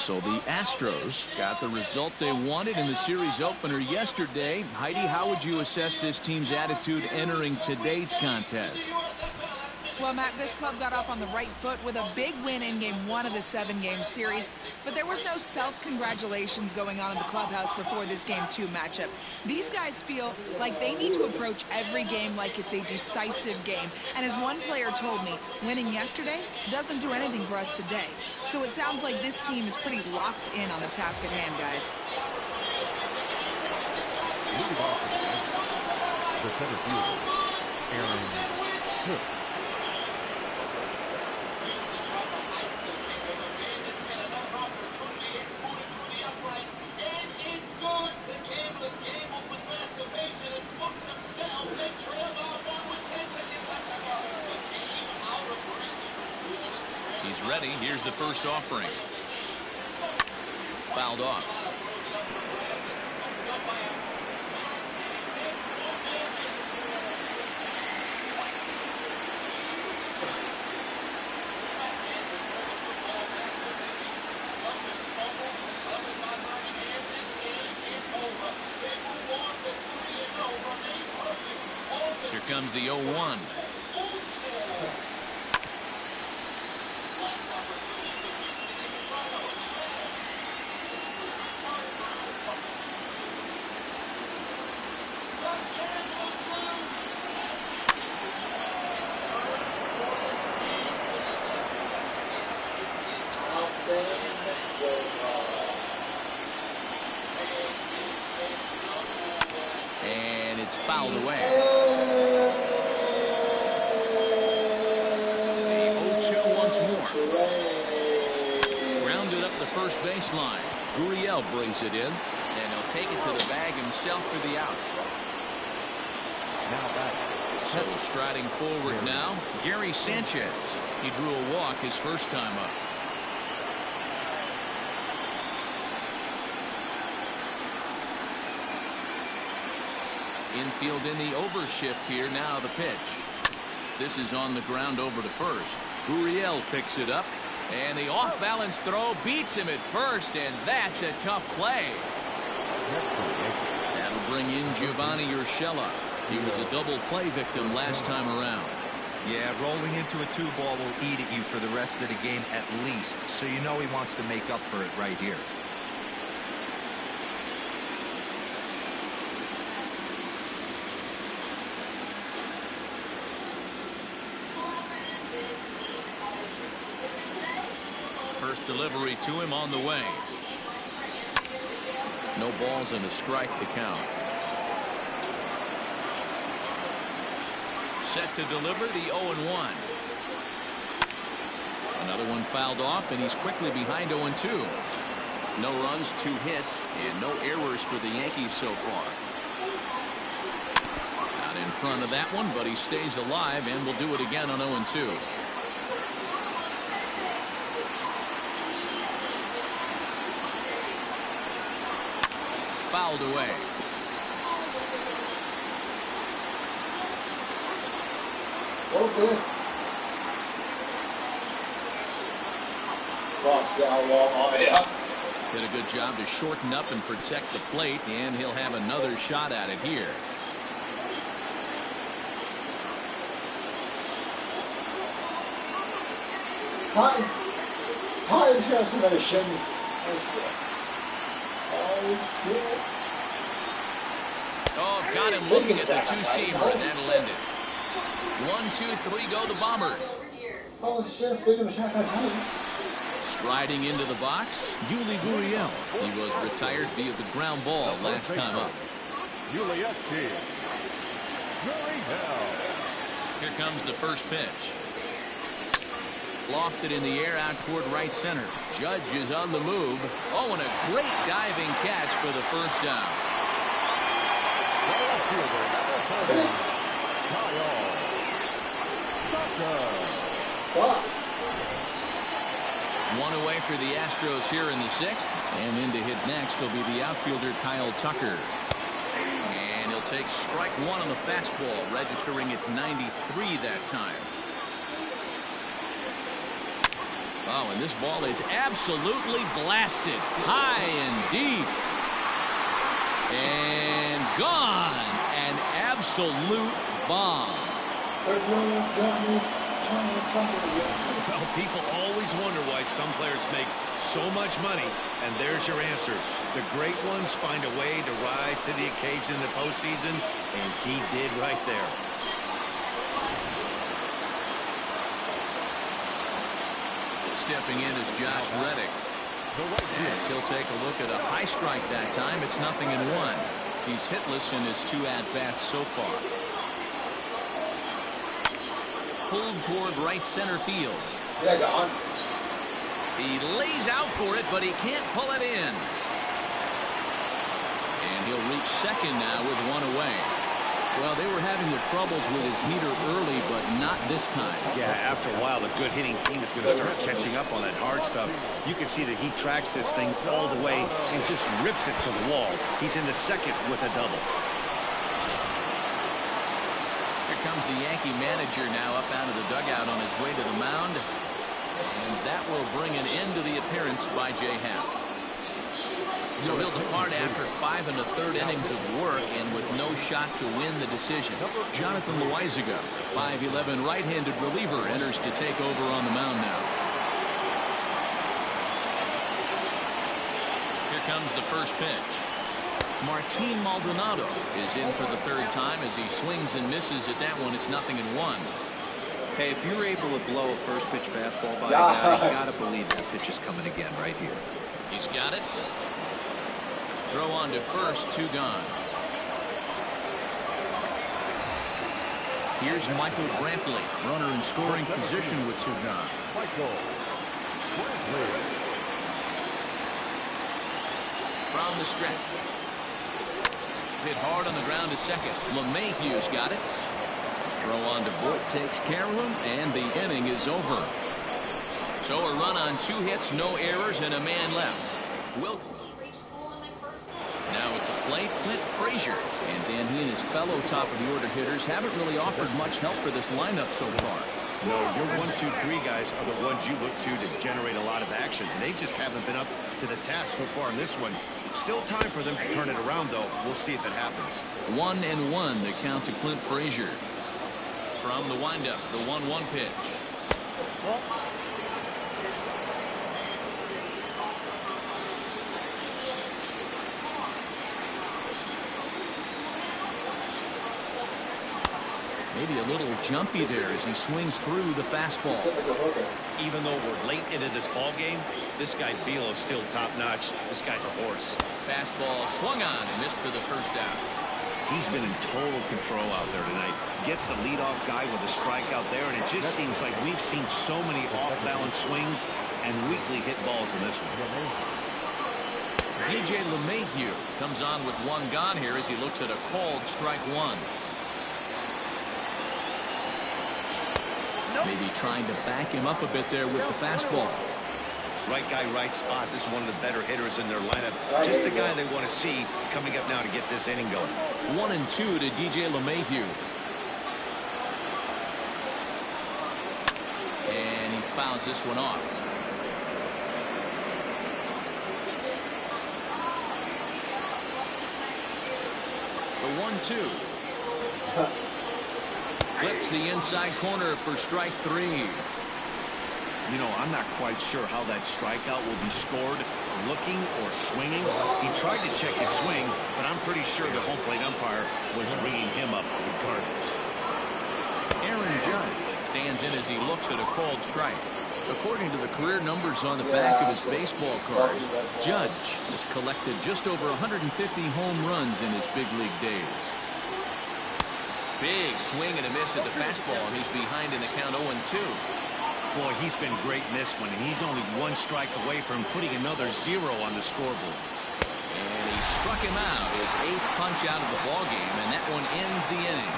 So the Astros got the result they wanted in the series opener yesterday. Heidi, how would you assess this team's attitude entering today's contest? Well, Matt, this club got off on the right foot with a big win in Game 1 of the 7-game series, but there was no self-congratulations going on in the clubhouse before this Game 2 matchup. These guys feel like they need to approach every game like it's a decisive game. And as one player told me, winning yesterday doesn't do anything for us today. So it sounds like this team is pretty locked in on the task at hand, guys. The center fielder, Aaron Hook. He's ready. Here's the first offering. Fouled off. Here comes the 0-1. And it's fouled away. The 0-2 once more. Grounded up the first baseline. Gurriel brings it in, and he'll take it to the bag himself for the out. Now back. So striding forward now, Gary Sanchez. He drew a walk his first time up. Infield in the overshift here. Now the pitch. This is on the ground over to first. Gurriel picks it up, and the off-balance throw beats him at first, and that's a tough play. That'll bring in Giovanni Urshela. He was a double play victim last time around. Yeah, rolling into a 2-ball will eat at you for the rest of the game at least, so you know he wants to make up for it right here. First delivery to him on the way. No balls and a strike to count. Set to deliver the 0-1. Another one fouled off, and he's quickly behind 0-2. No runs, 2 hits, and no errors for the Yankees so far. Out in front of that one, but he stays alive and will do it again on 0-2. Fouled away. Okay. Down long, yeah. Did a good job to shorten up and protect the plate, and he'll have another shot at it here. Time transformations. Oh, got him looking at the two-seamer, and that'll end it. 1, 2, 3 go the Bombers. Oh shit, speaking of attack on time. Striding into the box, Yuli Gurriel. He was retired via the ground ball last time up. Yuli. Here comes the first pitch. Lofted in the air out toward right center. Judge is on the move. Oh, and a great diving catch for the first down. One away for the Astros here in the 6th. And in to hit next will be the outfielder Kyle Tucker. And he'll take strike 1 on the fastball, registering at 93 that time. Oh, and this ball is absolutely blasted. High and deep. And gone. An absolute bomb. Well, people always wonder why some players make so much money, and there's your answer. The great ones find a way to rise to the occasion in the postseason, and he did right there. Stepping in is Josh Reddick. As he'll take a look at a high strike that time. It's 0-1. He's hitless in his 2 at-bats so far. Pulled toward right center field. Yeah, go on. He lays out for it, but he can't pull it in. And he'll reach second now with 1 away. Well, they were having their troubles with his heater early, but not this time. Yeah, after a while, a good hitting team is going to start catching up on that hard stuff. You can see that he tracks this thing all the way and just rips it to the wall. He's in the second with a double. Here comes the Yankee manager now up out of the dugout on his way to the mound. And that will bring an end to the appearance by Jay Happ. So he'll depart after 5 1/3 innings of work and with no shot to win the decision. Jonathan Loaizaga, 5'11" right-handed reliever, enters to take over on the mound now. Here comes the first pitch. Martin Maldonado is in for the 3rd time as he swings and misses at that one. It's 0-1. Hey, if you're able to blow a first pitch fastball by a guy, you gotta believe that pitch is coming again right here. He's got it. Throw on to first, 2 gone. Here's Michael Brantley, runner in scoring position with 2 gone. From the stretch. Hit hard on the ground to second. LeMahieu's got it. Throw on to Voit takes care of him, and the inning is over. So a run on 2 hits, no errors, and a man left. Now at the plate, Clint Frazier. And Dan, he and his fellow top-of-the-order hitters haven't really offered much help for this lineup so far. No, your 1, 2, 3 guys are the ones you look to generate a lot of action. And they just haven't been up to the task so far in this one. Still time for them to turn it around, though. We'll see if it happens. 1-1, the count to Clint Frazier. From the windup, the 1-1 pitch. Maybe a little jumpy there as he swings through the fastball. Even though we're late into this ball game, this guy's velo is still top-notch. This guy's a horse. Fastball swung on and missed for the 1st out. He's been in total control out there tonight. Gets the leadoff guy with a strikeout there, and it just seems like we've seen so many off-balance swings and weakly hit balls in this one. DJ LeMahieu comes on with 1 gone here as he looks at a called strike 1. Maybe trying to back him up a bit there with the fastball. Right guy, right spot. This is one of the better hitters in their lineup. Just the guy they want to see coming up now to get this inning going. 1-2 to DJ LeMahieu. And he fouls this one off. The 1-2. Flips the inside corner for strike 3. You know, I'm not quite sure how that strikeout will be scored, looking or swinging. He tried to check his swing, but I'm pretty sure the home plate umpire was ringing him up regardless. Aaron Judge stands in as he looks at a called strike. According to the career numbers on the back of his baseball card, Judge has collected just over 150 home runs in his big league days. Big swing and a miss at the fastball, and he's behind in the count 0-2. Boy, he's been great in this one, and he's only 1 strike away from putting another 0 on the scoreboard. And he struck him out, his 8th punch out of the ballgame, and that one ends the inning.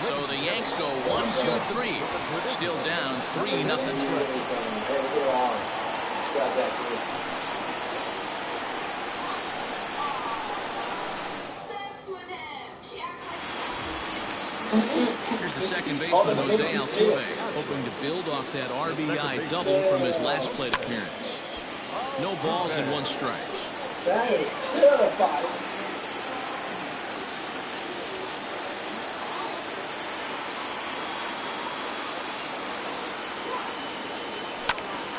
So the Yanks go 1-2-3, still down 3-0. Here's the second baseman Jose Altuve, hoping to build off that RBI double from his last plate appearance. No balls and 1 strike. That is terrifying.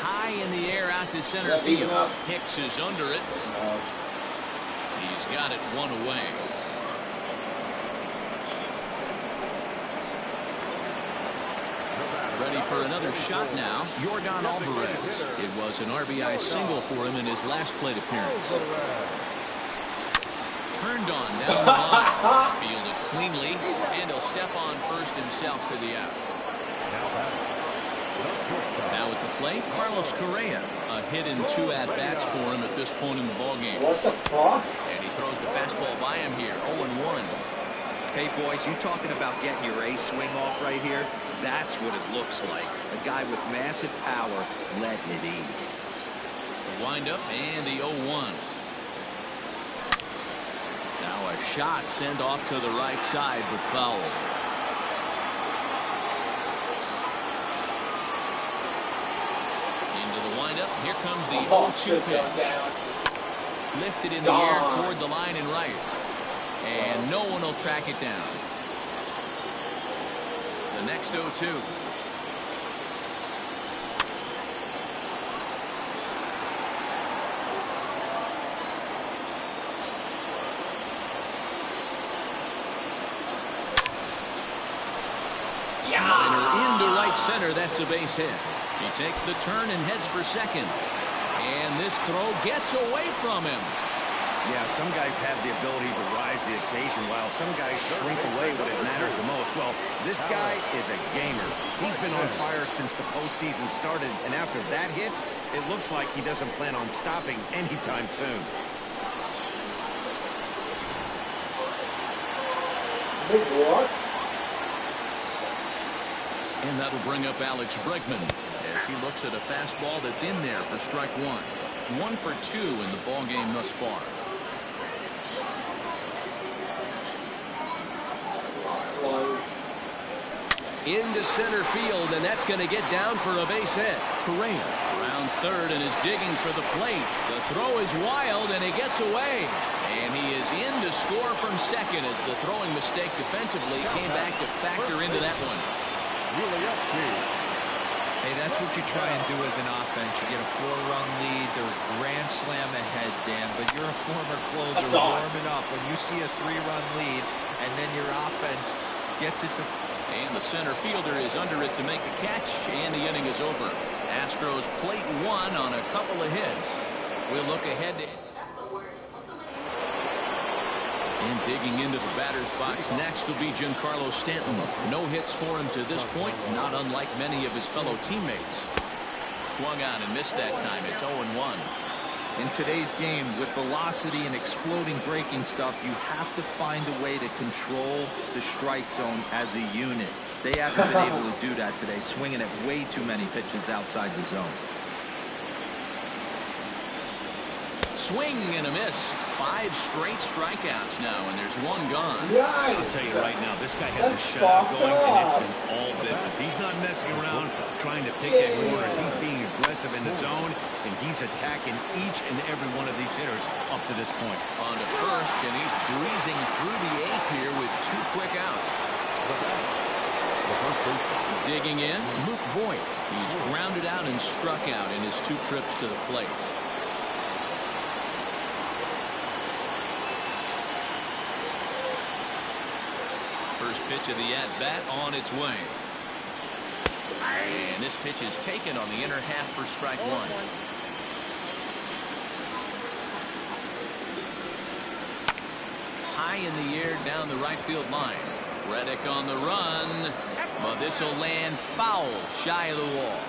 High in the air out to center field. Hicks is under it. He's got it 1 away. Ready for another shot now, Yordan Alvarez. It was an RBI single for him in his last plate appearance. Turned on down the line. Fielded cleanly, and he'll step on first himself for the out. Now at the plate, Carlos Correa. A hit in 2 at-bats for him at this point in the ballgame. What the fuck? And he throws the fastball by him here, 0-1. Hey, boys, you talking about getting your ace swing off right here? That's what it looks like. A guy with massive power letting it eat. The windup and the 0-1. Now a shot sent off to the right side, but foul. Into the windup. Here comes the 0-2 pitch. Lifted in the air toward the line and right. And no one will track it down. The next 0-2. Liner into right center. That's a base hit. He takes the turn and heads for second. And this throw gets away from him. Yeah, some guys have the ability to rise to the occasion while some guys shrink away when it matters the most. Well, this guy is a gamer. He's been on fire since the postseason started, and after that hit, it looks like he doesn't plan on stopping anytime soon. Big what? And that'll bring up Alex Bregman as he looks at a fastball that's in there for strike 1. 1 for 2 in the ball game thus far. Into center field, and that's going to get down for a base hit. Correa rounds third and is digging for the plate. The throw is wild, and he gets away. And he is in to score from second as the throwing mistake defensively came back to factor into that one. Hey, that's what you try and do as an offense. You get a 4-run lead. They're grand slam ahead, Dan, but you're a former closer warming up. When you see a 3-run lead and then your offense gets it to... And the center fielder is under it to make the catch, and the inning is over. Astros plate 1 on a couple of hits. We'll look ahead to... And digging into the batter's box next will be Giancarlo Stanton. No hits for him to this point, not unlike many of his fellow teammates. Swung on and missed that time. It's 0-1. In today's game, with velocity and exploding breaking stuff, you have to find a way to control the strike zone as a unit. They haven't been able to do that today, swinging at way too many pitches outside the zone. Swing and a miss. 5 straight strikeouts now, and there's 1 gone. Nice. I'll tell you right now, this guy has a shutout going, and it's been all business. He's not messing around trying to pick at corners. He's being aggressive in the zone, and he's attacking each and every one of these hitters up to this point. On to first, and he's breezing through the 8th here with 2 quick outs. Digging in, Luke Voigt. He's grounded out and struck out in his 2 trips to the plate. First pitch of the at-bat on its way. And this pitch is taken on the inner half for strike 1. High in the air down the right field line. Reddick on the run. But this will land foul shy of the wall.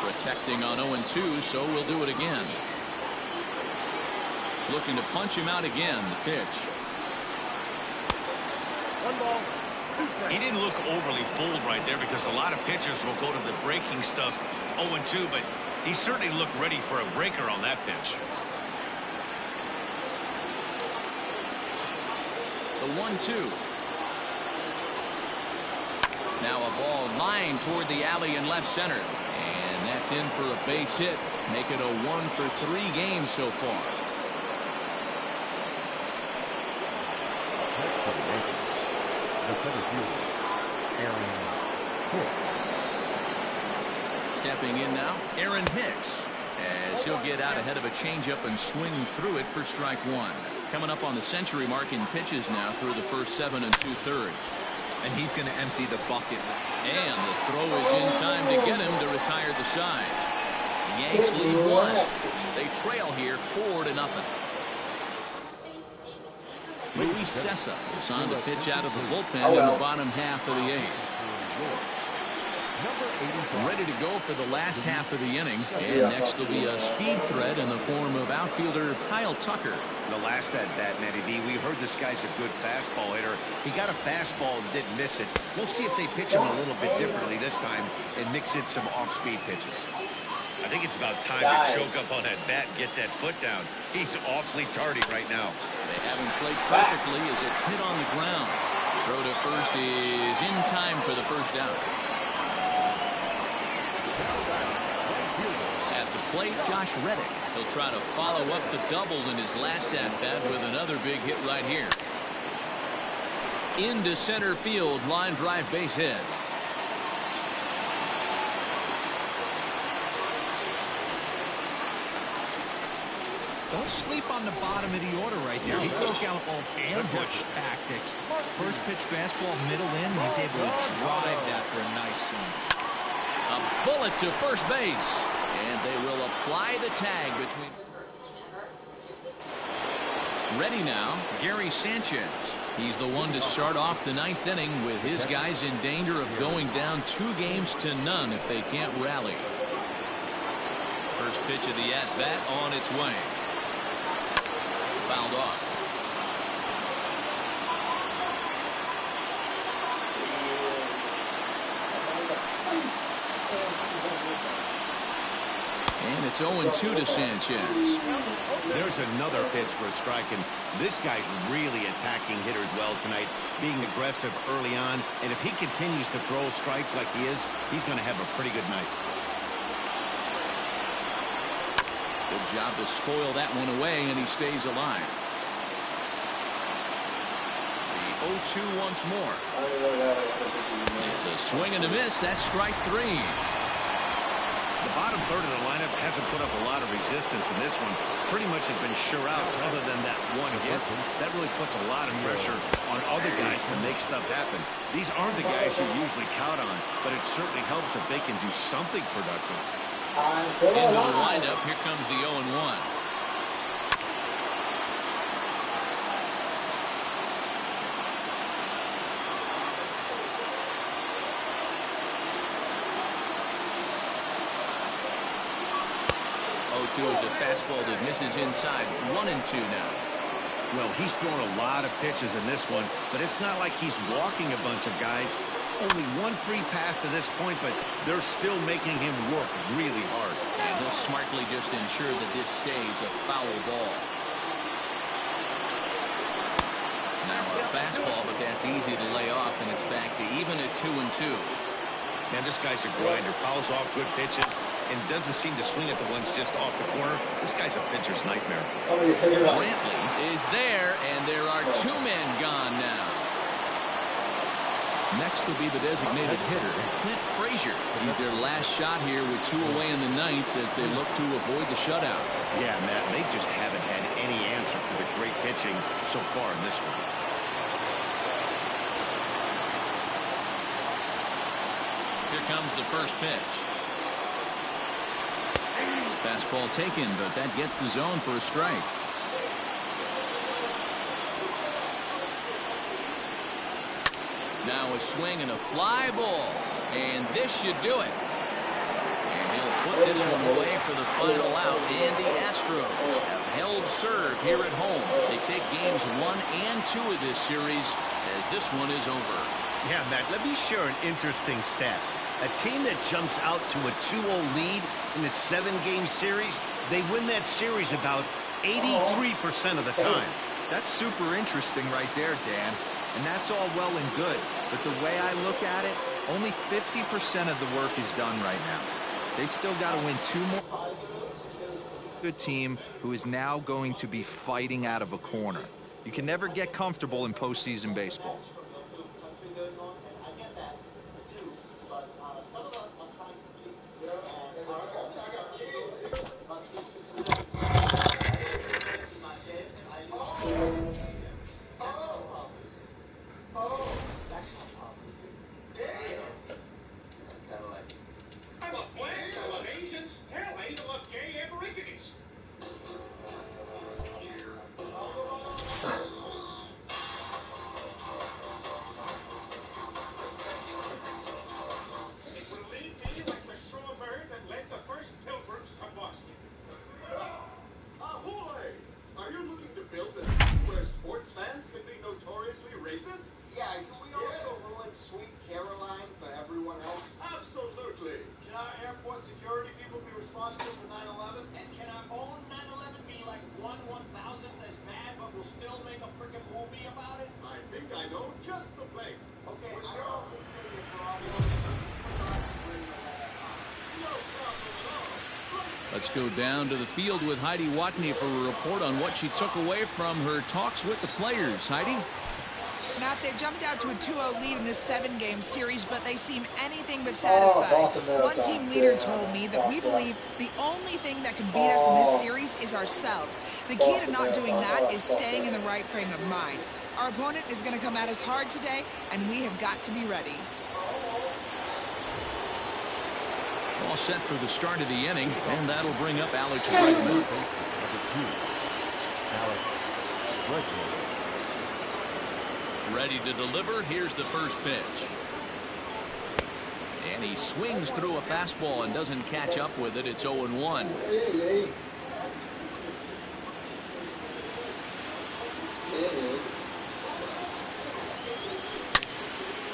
Protecting on 0-2, so we'll do it again. Looking to punch him out again. The pitch. He didn't look overly fooled right there because a lot of pitchers will go to the breaking stuff 0-2, but he certainly looked ready for a breaker on that pitch. The 1-2. Now a ball lined toward the alley in left center. And that's in for a base hit. Make it a 1-for-3 game so far. Stepping in now, Aaron Hicks, as he'll get out ahead of a changeup and swing through it for strike one. Coming up on the century mark in pitches now through the first 7 2/3. And he's going to empty the bucket. And the throw is in time to get him to retire the side. The Yanks lead one. They trail here 4-0. Luis Cessa is on the pitch out of the bullpen in the bottom half of the 8th. Ready to go for the last half of the inning. And next will be a speed threat in the form of outfielder Kyle Tucker. The last at bat, Matty D, we heard this guy's a good fastball hitter. He got a fastball and didn't miss it. We'll see if they pitch him a little bit differently this time and mix in some off-speed pitches. I think it's about time to choke up on that bat and get that foot down. He's awfully tardy right now. They have him played perfectly as it's hit on the ground. Throw to first is in time for the first out. At the plate, Josh Reddick. He'll try to follow up the double in his last at-bat with another big hit right here. Into center field, line drive base hit. Don't sleep on the bottom of the order right there. He broke out all ambush tactics. First pitch fastball, middle in, and he's able to drive that for a nice swing. A bullet to first base. And they will apply the tag between. Ready now, Gary Sanchez. He's the one to start off the 9th inning with his guys in danger of going down 2-0 if they can't rally. First pitch of the at-bat on its way. Fouled off. And it's 0-2 to Sanchez. There's another pitch for a strike, and this guy's really attacking hitters well tonight, being aggressive early on. And if he continues to throw strikes like he is, he's going to have a pretty good night. Good job to spoil that one away, and he stays alive. The 0-2 once more. It's a swing and a miss. That's strike 3. The bottom third of the lineup hasn't put up a lot of resistance in this one. Pretty much has been sure outs other than that one hit. That really puts a lot of pressure on other guys to make stuff happen. These aren't the guys you usually count on, but it certainly helps if they can do something productive. Into the windup, here comes the 0-1. Is a fastball that misses inside. 1-2 now. Well, he's thrown a lot of pitches in this one, but it's not like he's walking a bunch of guys. Only one free pass to this point, but they're still making him work really hard. And he'll smartly just ensure that this stays a foul ball. Now a fastball, but that's easy to lay off, and it's back to even at 2-2. Man, this guy's a grinder. Fouls off good pitches and doesn't seem to swing at the ones just off the corner. This guy's a pitcher's nightmare. Brantley is there, and there are 2 men gone now. Next will be the designated hitter, Clint Frazier. He's their last shot here with 2 away in the 9th as they look to avoid the shutout. Yeah, Matt, they just haven't had any answer for the great pitching so far in this one. Here comes the first pitch. Fastball taken, but that gets the zone for a strike. Now a swing and a fly ball. And this should do it. And he'll put this one away for the final out. And the Astros have held serve here at home. They take games 1 and 2 of this series as this one is over. Yeah, Matt, let me share an interesting stat. A team that jumps out to a 2-0 lead in a 7-game series, they win that series about 83% of the time. That's super interesting right there, Dan. And that's all well and good. But the way I look at it, Only 50% of the work is done right now. They've still got to win 2 more. Good team who is now going to be fighting out of a corner. You can never get comfortable in postseason baseball. I love blacks, I love Asians, hell, I even love gay Aborigines. It will lead me like the shore bird that led the first pilgrims to Boston. Ahoy! Are you looking to build a city where sports fans can be notoriously racist? Yeah, can we also ruin Sweet Caroline for everyone else? Absolutely. Can our airport security people be responsible for 9/11? And can our own 9/11 be like 1/1000th as bad, but we'll still make a freaking movie about it? I think I know just the place. Okay, I don't know if this is going to be a problem. No problem at all. Let's go down to the field with Heidi Watney for a report on what she took away from her talks with the players. Heidi? Matt, they've jumped out to a 2-0 lead in this 7-game series, but they seem anything but satisfied. One team leader told me that we believe the only thing that can beat us in this series is ourselves. The key to not doing that is staying in the right frame of mind. Our opponent is going to come at us hard today, and we have got to be ready. All set for the start of the inning, and that'll bring up Alex Bregman. Ready to deliver. Here's the first pitch. And he swings through a fastball and doesn't catch up with it. It's 0-1.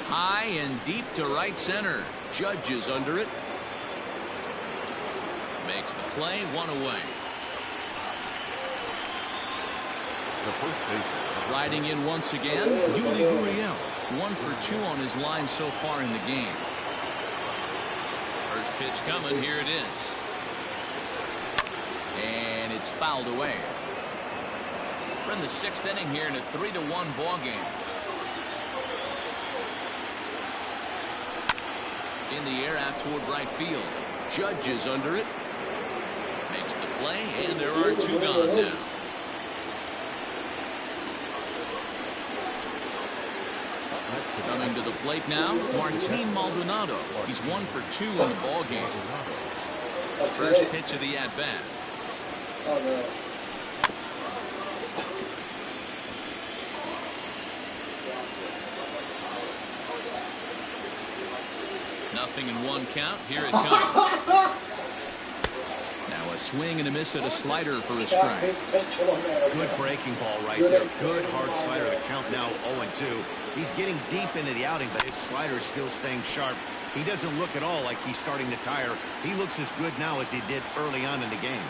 High and deep to right center. Judge is under it. Makes the play, 1 away. Riding in once again, Yuli Gurriel. 1 for 2 on his line so far in the game. First pitch coming, here it is. And it's fouled away. We're in the 6th inning here in a 3-1 ball game. In the air out toward right field. Judge is under it. Makes the play, and there are 2 gone now. Coming to the plate now, Martin Maldonado. He's 1 for 2 in the ball game. First pitch of the at-bat. Nothing in 1 count. Here it comes. Now a swing and a miss at a slider for a strike. Good breaking ball right there. Good hard slider. The count now 0-2. He's getting deep into the outing, but his slider is still staying sharp. He doesn't look at all like he's starting to tire. He looks as good now as he did early on in the game.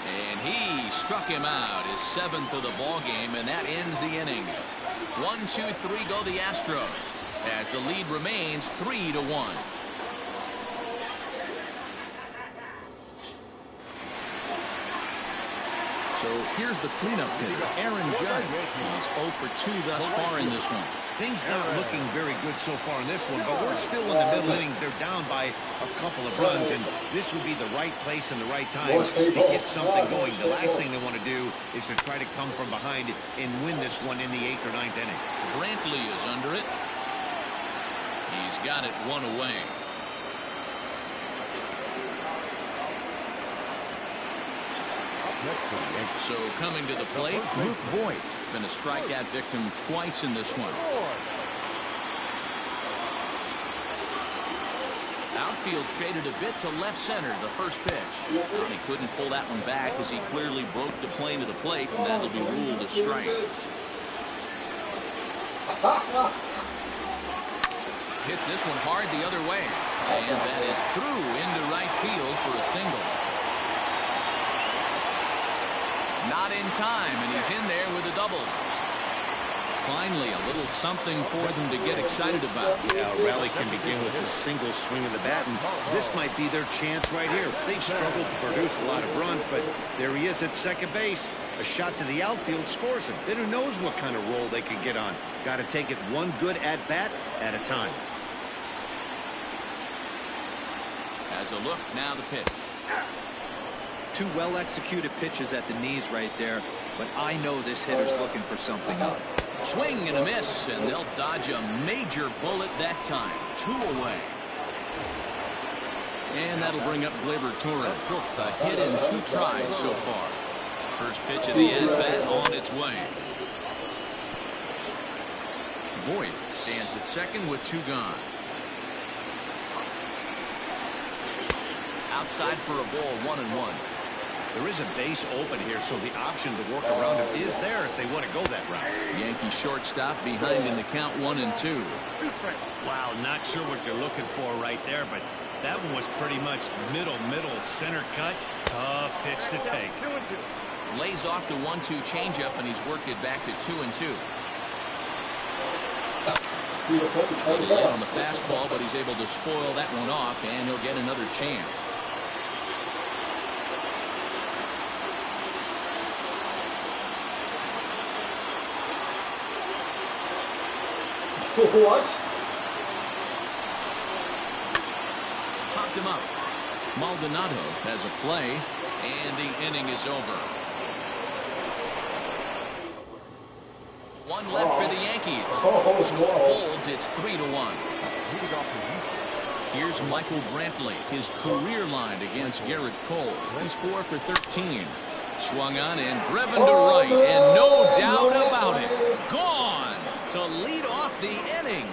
And he struck him out, his 7th of the ball game, and that ends the inning. 1-2-3 go the Astros as the lead remains 3-1. So here's the cleanup hitter, Aaron Judge. He's 0 for 2 thus far in this one. Things not looking very good so far in this one, but we're still in the middle innings. They're down by a couple of runs, and this would be the right place and the right time to get something going. The last thing they want to do is to try to come from behind and win this one in the 8th or 9th inning. Brantley is under it. He's got it 1 away. So coming to the plate, Luke Voigt. Been a strikeout victim twice in this one. Outfield shaded a bit to left center, the first pitch. He couldn't pull that one back as he clearly broke the plane to the plate, and that'll be ruled a strike. Hits this one hard the other way. And that is through into right field for a single. Not in time, and he's in there with a double. Finally, a little something for them to get excited about. Yeah, a rally can begin with a single swing of the bat, and this might be their chance right here. They've struggled to produce a lot of runs, but there he is at second base. A shot to the outfield scores him. Then who knows what kind of roll they can get on. Got to take it one good at-bat at a time. As a look, now the pitch. Two well-executed pitches at the knees right there, but I know this hitter's looking for something up. Swing and a miss, and they'll dodge a major bullet that time. 2 away. And that'll bring up Gleyber Torres. A hit in 2 tries so far. First pitch of the at-bat on its way. Voit stands at second with 2 gone. Outside for a ball, 1-1. There is a base open here, so the option to work around it is there if they want to go that route. Yankee shortstop behind in the count, 1-2. Wow, not sure what you're looking for right there, but that one was pretty much middle, center cut. Tough pitch to take. Lays off the 1-2 changeup, and he's worked it back to 2-2. Late on the fastball, but he's able to spoil that one off, and he'll get another chance. What? Popped him up. Maldonado has a play, and the inning is over. 1 left for the Yankees. Score holds. It's 3-1. Here's Michael Brantley. His career line against Garrett Cole. He's 4 for 13. Swung on and driven to right, and no doubt about it, gone to lead off the inning.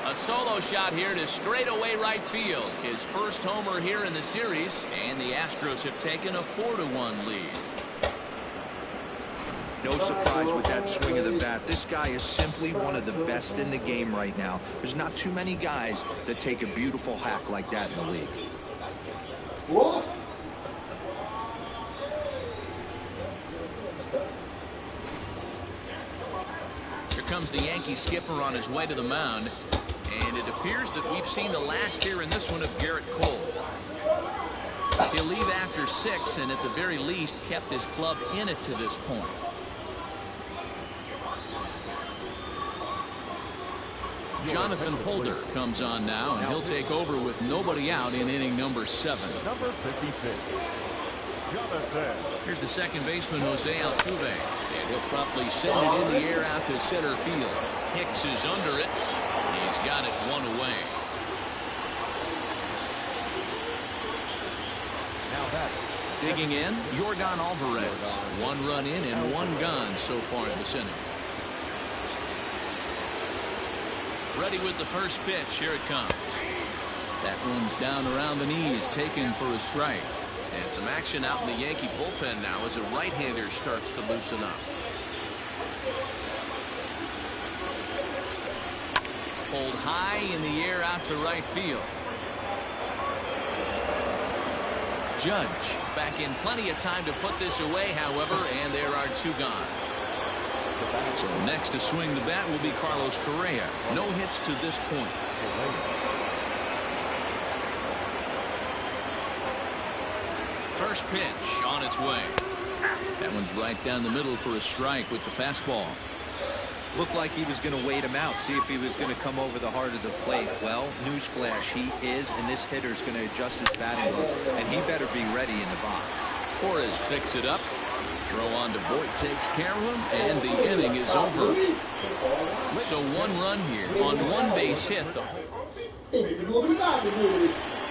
A solo shot here to straightaway right field. His first homer here in the series, and the Astros have taken a 4-1 lead. No surprise with that swing of the bat. This guy is simply one of the best in the game right now. There's not too many guys that take a beautiful hack like that in the league. What? Here comes the Yankee skipper on his way to the mound, and it appears that we've seen the last here in this one of Garrett Cole. He'll leave after 6, and at the very least kept his club in it to this point. Jonathan Holder comes on now, and he'll take over with nobody out in inning number 7. Number 56, Jonathan. Here's the second baseman, Jose Altuve, and he'll promptly send it in the air out to center field. Hicks is under it. He's got it 1 away. Now that. Digging in, Yordan Alvarez. 1 run in and 1 gone so far in this inning. Ready with the first pitch. Here it comes. That one's down around the knees, taken for a strike. And some action out in the Yankee bullpen now as a right-hander starts to loosen up. Pulled high in the air out to right field. Judge back in plenty of time to put this away, however, and there are 2 gone. So next to swing the bat will be Carlos Correa. No hits to this point. First pitch on its way. That one's right down the middle for a strike with the fastball. Looked like he was going to wait him out, see if he was going to come over the heart of the plate. Well, newsflash, he is, and this hitter's going to adjust his batting gloves, and he better be ready in the box. Torres picks it up. Throw on to Voit takes care of him, and the inning is over. So 1 run here on 1 base hit.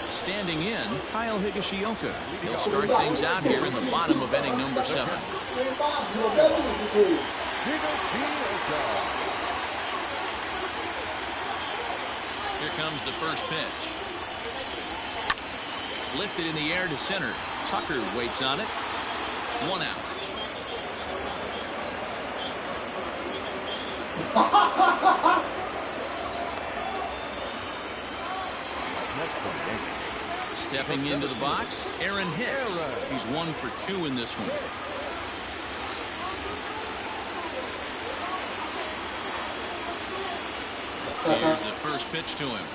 Standing in, Kyle Higashioka. He'll start things out here in the bottom of inning number 7. Here comes the first pitch. Lifted in the air to center. Tucker waits on it. 1 out. Stepping into the box, Aaron Hicks. He's 1 for 2 in this one. Here's the first pitch to him.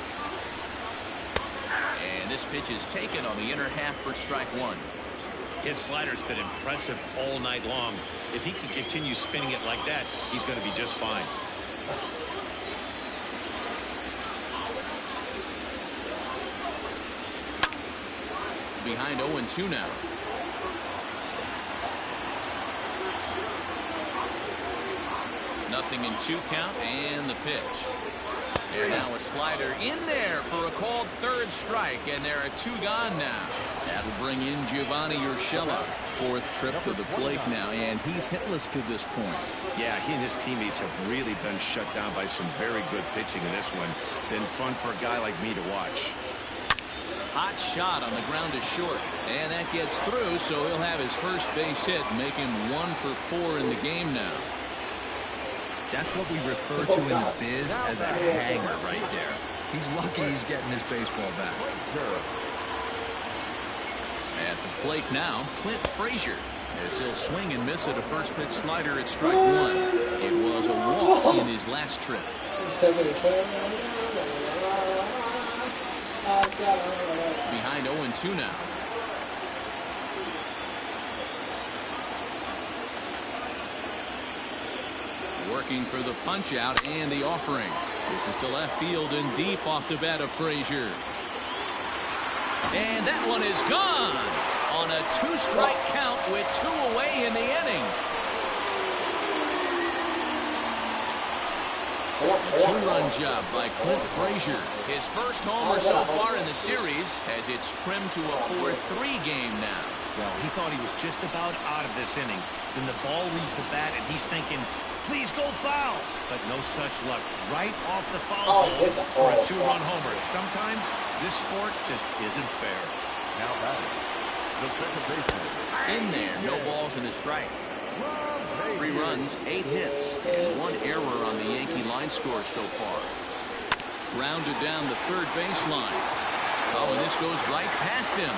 And this pitch is taken on the inner half for strike 1. His slider's been impressive all night long. If he can continue spinning it like that, he's going to be just fine. Behind 0-2 now. Nothing in 2 count, and the pitch. And now a slider in there for a called third strike, and there are 2 gone now. That'll bring in Giovanni Urshela. 4th trip to the plate now, and he's hitless to this point. Yeah, he and his teammates have really been shut down by some very good pitching in this one. Been fun for a guy like me to watch. Hot shot on the ground is short, and that gets through, so he'll have his first base hit, make him 1 for 4 in the game now. That's what we refer to in the biz as a hanger right there. He's lucky he's getting his baseball back. At the plate now, Clint Frazier, as he'll swing and miss at a first pitch slider at strike 1. It was a walk in his last trip. Behind 0-2 now. Working for the punch out and the offering. This is to left field and deep off the bat of Frazier. And that one is gone on a 2-strike count with 2 away in the inning. A 2-run job by Clint Frazier. His first homer so far in the series, as it's trimmed to a 4-3 game now. Well, he thought he was just about out of this inning. Then the ball leaves the bat, and he's thinking, please go foul. But no such luck. Right off the foul pole for a 2-run homer. Sometimes this sport just isn't fair. Now batting, the second baseman. In there, no balls and a strike. 3 runs, 8 hits, and 1 error on the Yankee line score so far. Grounded down the third baseline. Oh, and this goes right past him.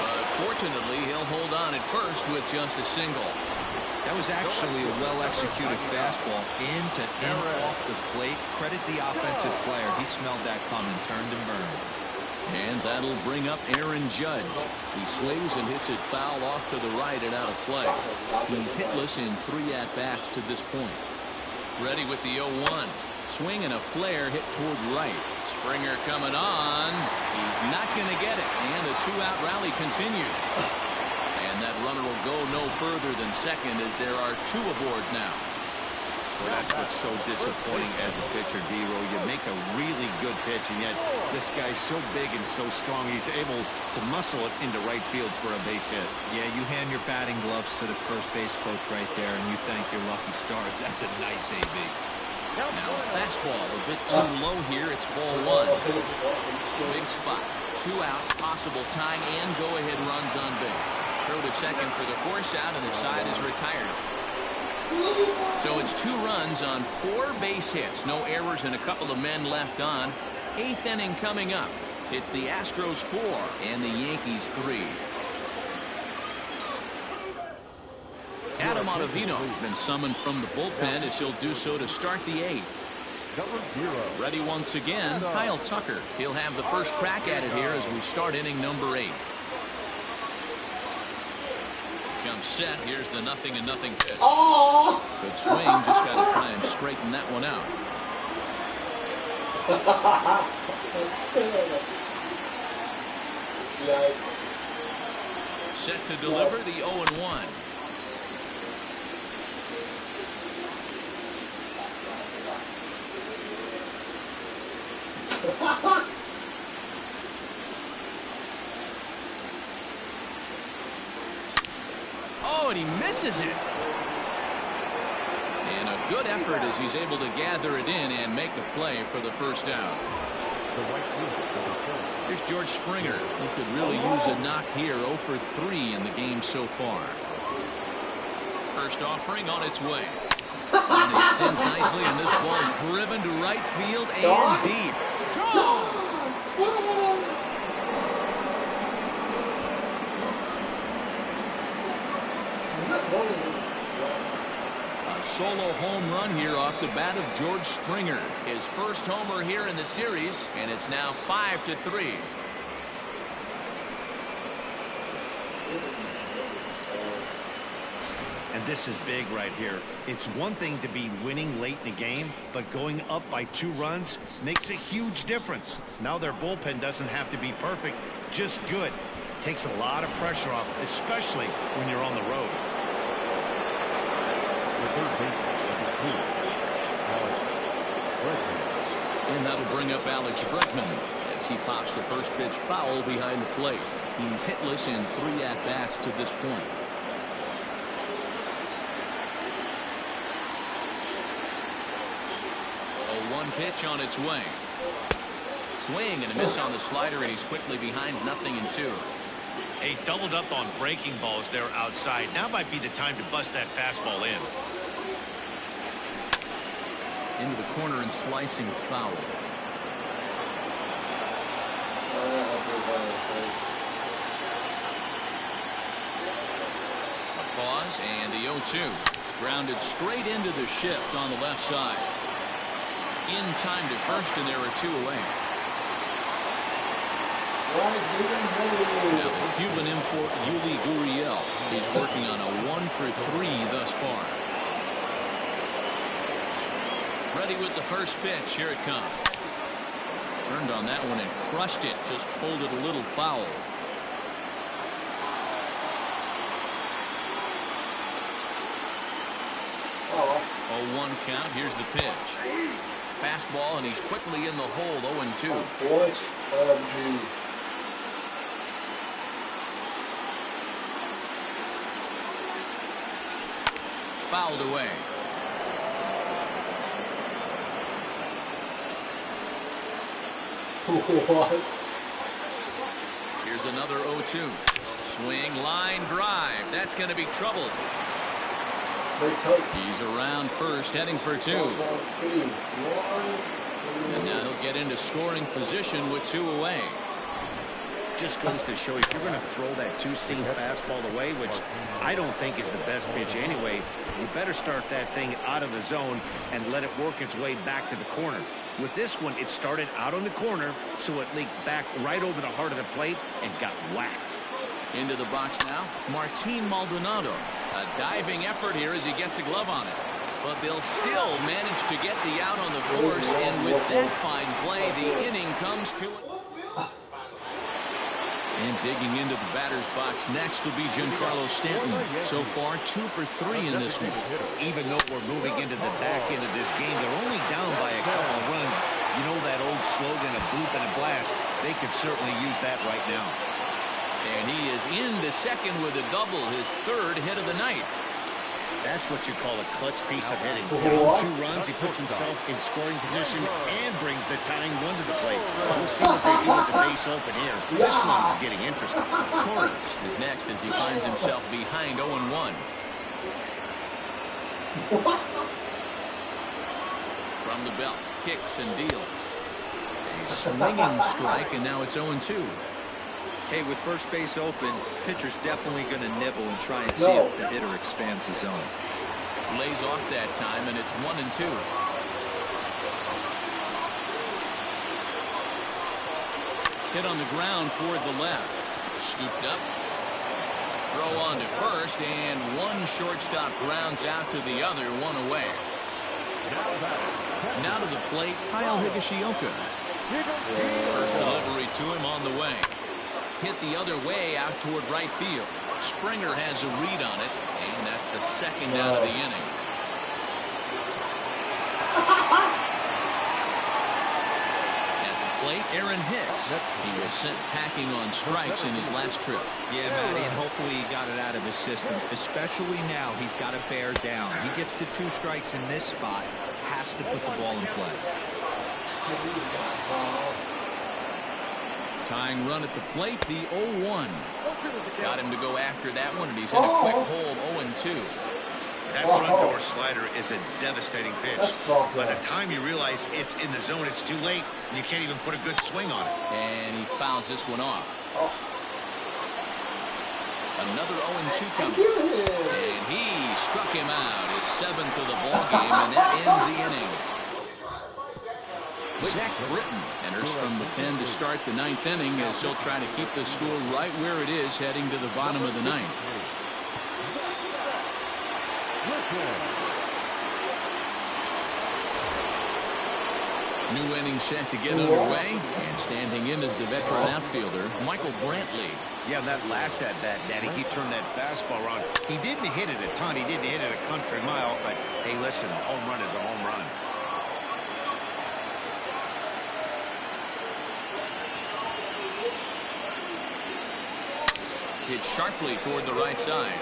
But fortunately, he'll hold on at first with just a single. That was actually a well-executed fastball in to in off the plate. Credit the offensive player. He smelled that coming, turned and burned. And that'll bring up Aaron Judge. He swings and hits it foul off to the right and out of play. He's hitless in 3 at-bats to this point. Ready with the 0-1. Swing and a flare hit toward right. Springer coming on. He's not going to get it. And the 2-out rally continues. And that runner will go no further than second as there are 2 aboard now. Well, that's what's so disappointing as a pitcher, D-Row. You make a really good pitch, and yet this guy's so big and so strong, he's able to muscle it into right field for a base hit. Yeah, you hand your batting gloves to the first base coach right there, and you thank your lucky stars. That's a nice AB. Now a fastball a bit too low here. It's ball 1. Big spot. 2 out, possible tying and go-ahead runs on base. Throw to second for the force out, and the side is retired. So it's 2 runs on 4 base hits. No errors and a couple of men left on. 8th inning coming up. It's the Astros 4 and the Yankees 3. Adam Ottavino has been summoned from the bullpen as he'll do so to start the 8th. Ready once again, Kyle Tucker. He'll have the first crack at it here as we start inning number 8. Comes set. Here's the 0-0 pitch. Oh! Good swing. Just got to try and straighten that one out. Set to deliver the 0-1. Oh, and he misses it. And a good effort as he's able to gather it in and make the play for the first out. Here's George Springer, who could really use a knock here. 0 for 3 in the game so far. First offering on its way. And it extends nicely, and this ball driven to right field and deep. Gone! solo home run here off the bat of George Springer. His first homer here in the series, and it's now 5-3. And this is big right here. It's one thing to be winning late in the game, but going up by 2 runs makes a huge difference. Now their bullpen doesn't have to be perfect, just good. Takes a lot of pressure off, especially when you're on the road. And that'll bring up Alex Bregman as he pops the first pitch foul behind the plate. He's hitless in 3 at-bats to this point. One pitch on its way. Swing and a miss on the slider, and he's quickly behind 0-2. Hey, doubled up on breaking balls there outside. Now might be the time to bust that fastball in. Into the corner and slicing foul. A pause and the 0-2. Grounded straight into the shift on the left side. In time to first, and there are 2 away. Now the Cuban import Yuli Gurriel is working on a 1-for-3 thus far. Ready with the first pitch. Here it comes. Turned on that one and crushed it. Just pulled it a little foul. Oh, 1 count. Here's the pitch. Fastball, and he's quickly in the hole. 0-2. Fouled away. Here's another 0-2. Swing, line drive. That's going to be trouble. He's around first, heading for 2. And now he'll get into scoring position with 2 away. Just goes to show if you're going to throw that 2-seam fastball away, which I don't think is the best pitch anyway, you better start that thing out of the zone and let it work its way back to the corner. With this one, it started out on the corner, so it leaked back right over the heart of the plate and got whacked. Into the box now, Martin Maldonado. A diving effort here as he gets a glove on it. But they'll still manage to get the out on the force, and with that fine play, the inning comes to it. And digging into the batter's box next will be Giancarlo Stanton. So far, 2 for 3 in this one. Even though we're moving into the back end of this game, they're only down by a couple of runs. You know that old slogan, a bloop and a blast? They could certainly use that right now. And he is in the second with a double, his 3rd hit of the night. That's what you call a clutch piece of hitting. Down 2 runs, he puts himself in scoring position and brings the tying run to the plate. We'll see what they do with the base open here. This one's getting interesting. Torres is next as he finds himself behind 0-1. From the belt, kicks and deals. A swinging strike, and now it's 0-2. Hey, with first base open, pitcher's definitely going to nibble and try and see if the hitter expands his zone. Lays off that time, and it's 1-2. Hit on the ground toward the left. Scooped up. Throw on to first, and one shortstop grounds out to the other, 1 away. Now to the plate, Kyle Higashioka. First delivery to him on the way. Hit the other way out toward right field. Springer has a read on it, and that's the 2nd out of the inning. At the plate, Aaron Hicks. He was sent packing on strikes in his last trip. Yeah, Matty, and hopefully he got it out of his system. Especially now, he's got to bear down. He gets the 2 strikes in this spot, has to put the ball in play. Tying run at the plate, the 0-1. Got him to go after that one, and he's in a quick hold, 0-2. That front door slider is a devastating pitch. By the time you realize it's in the zone, it's too late, and you can't even put a good swing on it. And he fouls this one off. Another 0-2 coming. And he struck him out, his 7th of the ball game, and that ends the inning. Zach Britton enters from the pen to start the 9th inning as he'll try to keep the score right where it is heading to the bottom of the 9th. New inning set to get underway, and standing in is the veteran outfielder, Michael Brantley. Yeah, that last at-bat, Daddy, he turned that fastball around. He didn't hit it a ton. He didn't hit it a country mile, but hey, listen, a home run is a home run. Hit sharply toward the right side.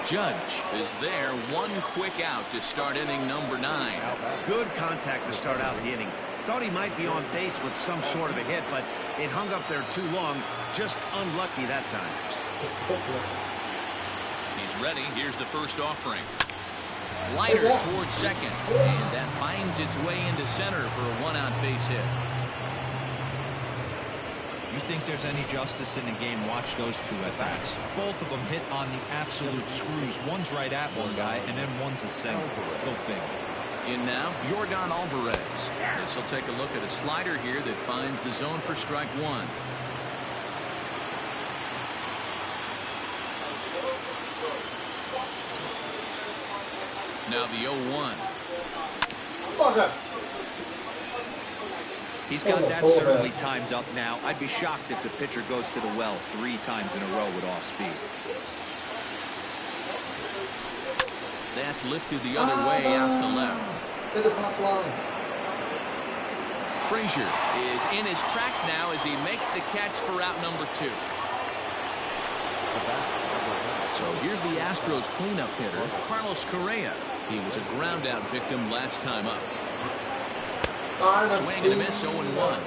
Judge is there, one quick out to start inning number 9. Good contact to start out the inning. Thought he might be on base with some sort of a hit, but it hung up there too long. Just unlucky that time. He's ready. Here's the first offering. Liner towards second, and that finds its way into center for a 1-out base hit. You think there's any justice in the game? Watch those 2 at-bats. Both of them hit on the absolute screws. One's right at one guy, and then one's a single. Go figure. In now, Yordan Alvarez. This will take a look at a slider here that finds the zone for strike 1. Now the 0-1. He's got that certainly timed up now. I'd be shocked if the pitcher goes to the well 3 times in a row with off speed. That's lifted the other way out to left. Frazier is in his tracks now as he makes the catch for out number 2. So here's the Astros cleanup hitter, Carlos Correa. He was a ground-out victim last time up. Swing and a miss, 0-1.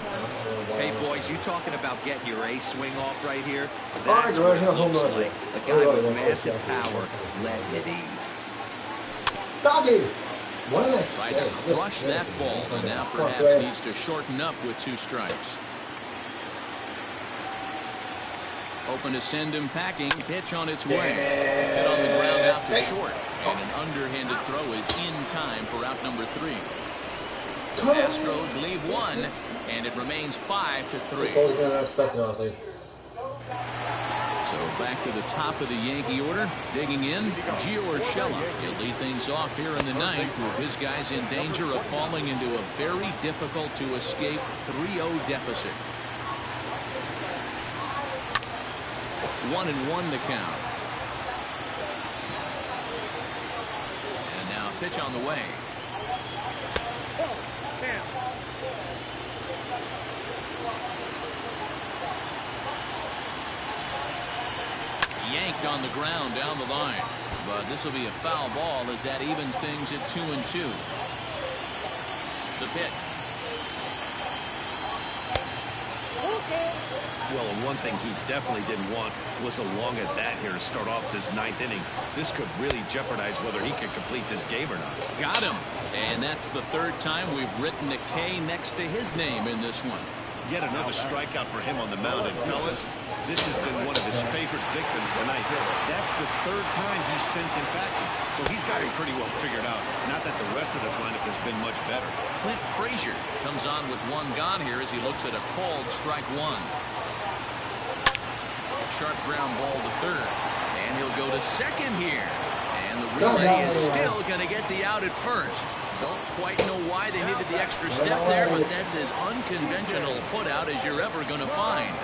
Hey, boys, you talking about getting your ace swing off right here? That's what it looks like. A guy with massive power letting it eat. Tried to crush that ball, and now perhaps needs to shorten up with 2 strikes. Hoping to send him packing. Pitch on its way. Hit on the ground out to short. And an underhanded throw is in time for out number 3. The Astros leave 1, and it remains 5-3. So back to the top of the Yankee order. Digging in, Gio Urshela. He'll lead things off here in the 9th with his guys in danger of falling into a very difficult to escape 3-0 deficit. 1-1 the count. And now a pitch on the way. Yanked on the ground down the line. But this will be a foul ball as that evens things at 2-2. The pitch. Well, one thing he definitely didn't want was a long at bat here to start off this 9th inning. This could really jeopardize whether he can complete this game or not. Got him. And that's the 3rd time we've written a K next to his name in this one. Yet another strikeout for him on the mound. And fellas, this has been one of his favorite victims tonight. That's the 3rd time he's sent him packing. So he's got him pretty well figured out. Not that the rest of this lineup has been much better. Clint Frazier comes on with 1 gone here as he looks at a called strike 1. Sharp ground ball to 3rd. And he'll go to 2nd here. And the relay is still going to get the out at 1st. Don't quite know why they needed the extra step there, but that's as unconventional a put out as you're ever going to find.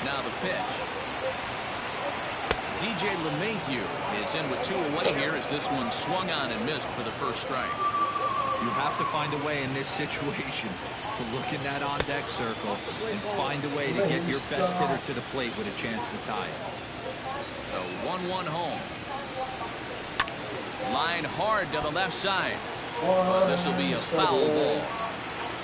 Now the pitch. DJ LeMahieu is in with 2 away here as this one swung on and missed for the first strike. You have to find a way in this situation to look in that on-deck circle and find a way to get your best hitter to the plate with a chance to tie it. So 1-1 home. Line hard to the left side. But this will be a foul ball.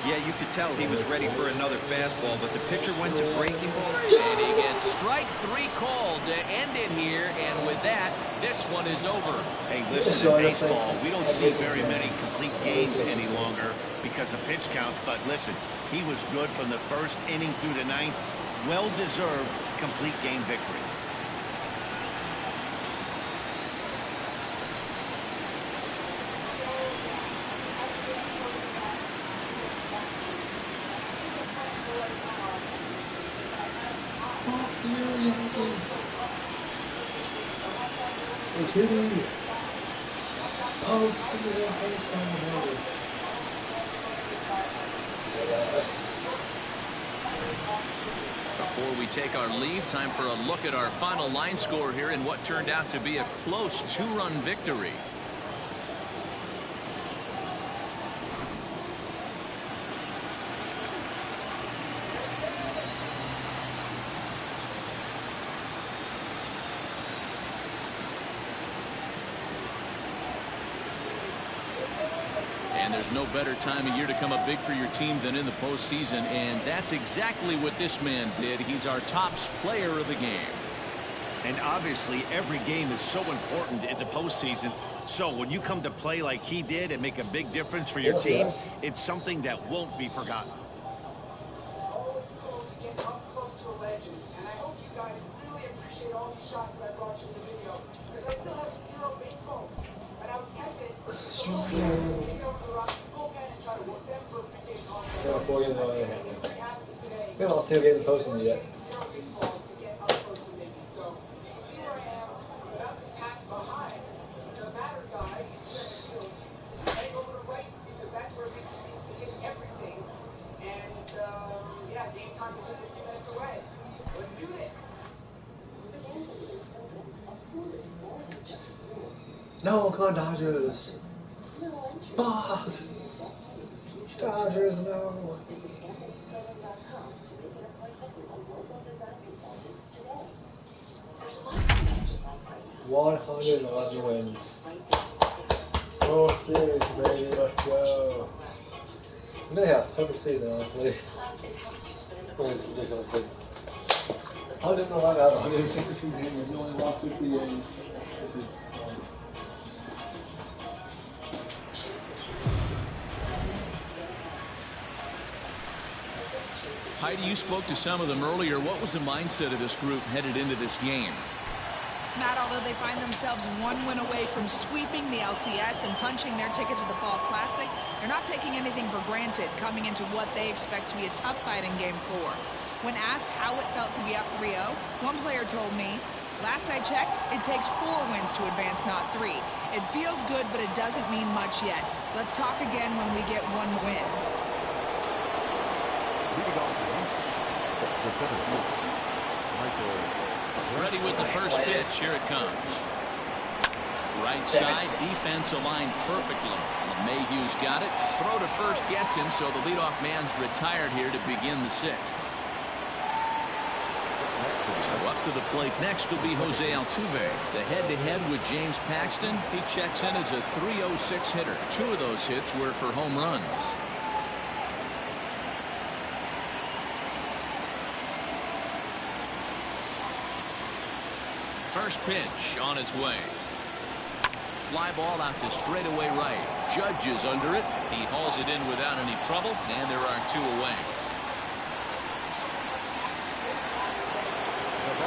Yeah, you could tell he was ready for another fastball, but the pitcher went to breaking ball. And he gets strike 3 called to end it here, and with that, this one is over. Hey, listen, in baseball, we don't see very many complete games any longer because of pitch counts, but listen, he was good from the 1st inning through the 9th. Well-deserved complete game victory. Postseason baseball, baby. Before we take our leave, time for a look at our final line score here in what turned out to be a close 2-run victory. And there's no better time of year to come up big for your team than in the postseason, and that's exactly what this man did. He's our top player of the game. And obviously, every game is so important in the postseason. So when you come to play like he did and make a big difference for your team, it's something that won't be forgotten. Always cool to get up close to a legend, and I hope you guys really appreciate all these shots that I brought you in the video, because I still have 0 baseballs, and I was tempted to take over the Rockies bullpen and try to work them for a pregame contract. If this thing happens today, We don't see the posting yet. 0 baseballs to get up close to making. So you can see where I am. I'm about to pass behind the batter guy in center field, heading over to right because that's where Mickey seems to hit everything. And yeah, game time is just a few minutes away. Let's do this. No, come on, Dodgers. Fuck. Dodgers, no. 111 wins. World Series, baby, let's go. Yeah, perfect season, honestly. It's ridiculous. 111 out of 162 games, you only lost 50 games. Heidi, you spoke to some of them earlier. What was the mindset of this group headed into this game? Matt, although they find themselves 1 win away from sweeping the LCS and punching their ticket to the Fall Classic, they're not taking anything for granted coming into what they expect to be a tough fight in Game 4. When asked how it felt to be up 3-0, one player told me, "Last I checked, it takes 4 wins to advance, not 3. It feels good, but it doesn't mean much yet. Let's talk again when we get 1 win." Ready with the first pitch. Here it comes. Right side, defense aligned perfectly. LeMahieu's got it. Throw to first gets him, so the leadoff man's retired here to begin the 6th. So up to the plate next will be Jose Altuve. The head-to-head with James Paxton. He checks in as a .306 hitter. 2 of those hits were for home runs. First pitch on its way. Fly ball out to straightaway right. Judge is under it. He hauls it in without any trouble, and there are 2 away.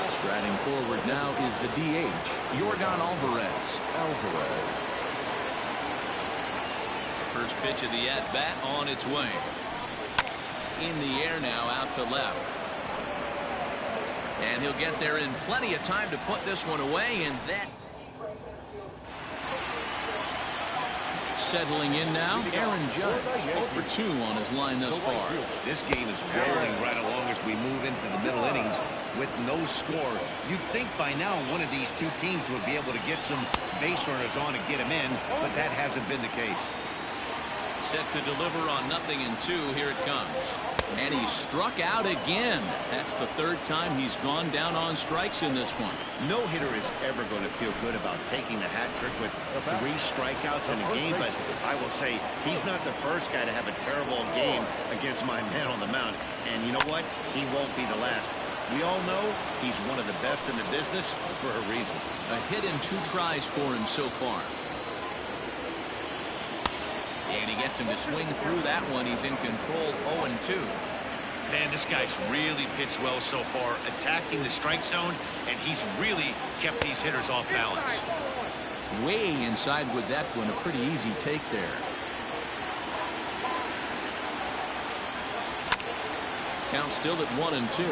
Striding forward now is the DH, Yordan Alvarez. First pitch of the at-bat on its way. In the air now, out to left. And he'll get there in plenty of time to put this one away, and that settling in now, Aaron Judge, 0 for 2 on his line thus far. This game is rolling right along as we move into the middle innings with no score. You'd think by now one of these 2 teams would be able to get some base runners on and get them in, but that hasn't been the case. Set to deliver on 0-2. Here it comes. And he struck out again. That's the 3rd time he's gone down on strikes in this one. No hitter is ever going to feel good about taking the hat trick with 3 strikeouts in a game, but I will say he's not the first guy to have a terrible game against my man on the mound. And you know what? He won't be the last. We all know he's one of the best in the business for a reason. A hit in 2 tries for him so far. And he gets him to swing through that one. He's in control, 0-2. Man, this guy's really pitched well so far, attacking the strike zone, and he's really kept these hitters off balance. Way inside with that one, a pretty easy take there. Count still at 1-2.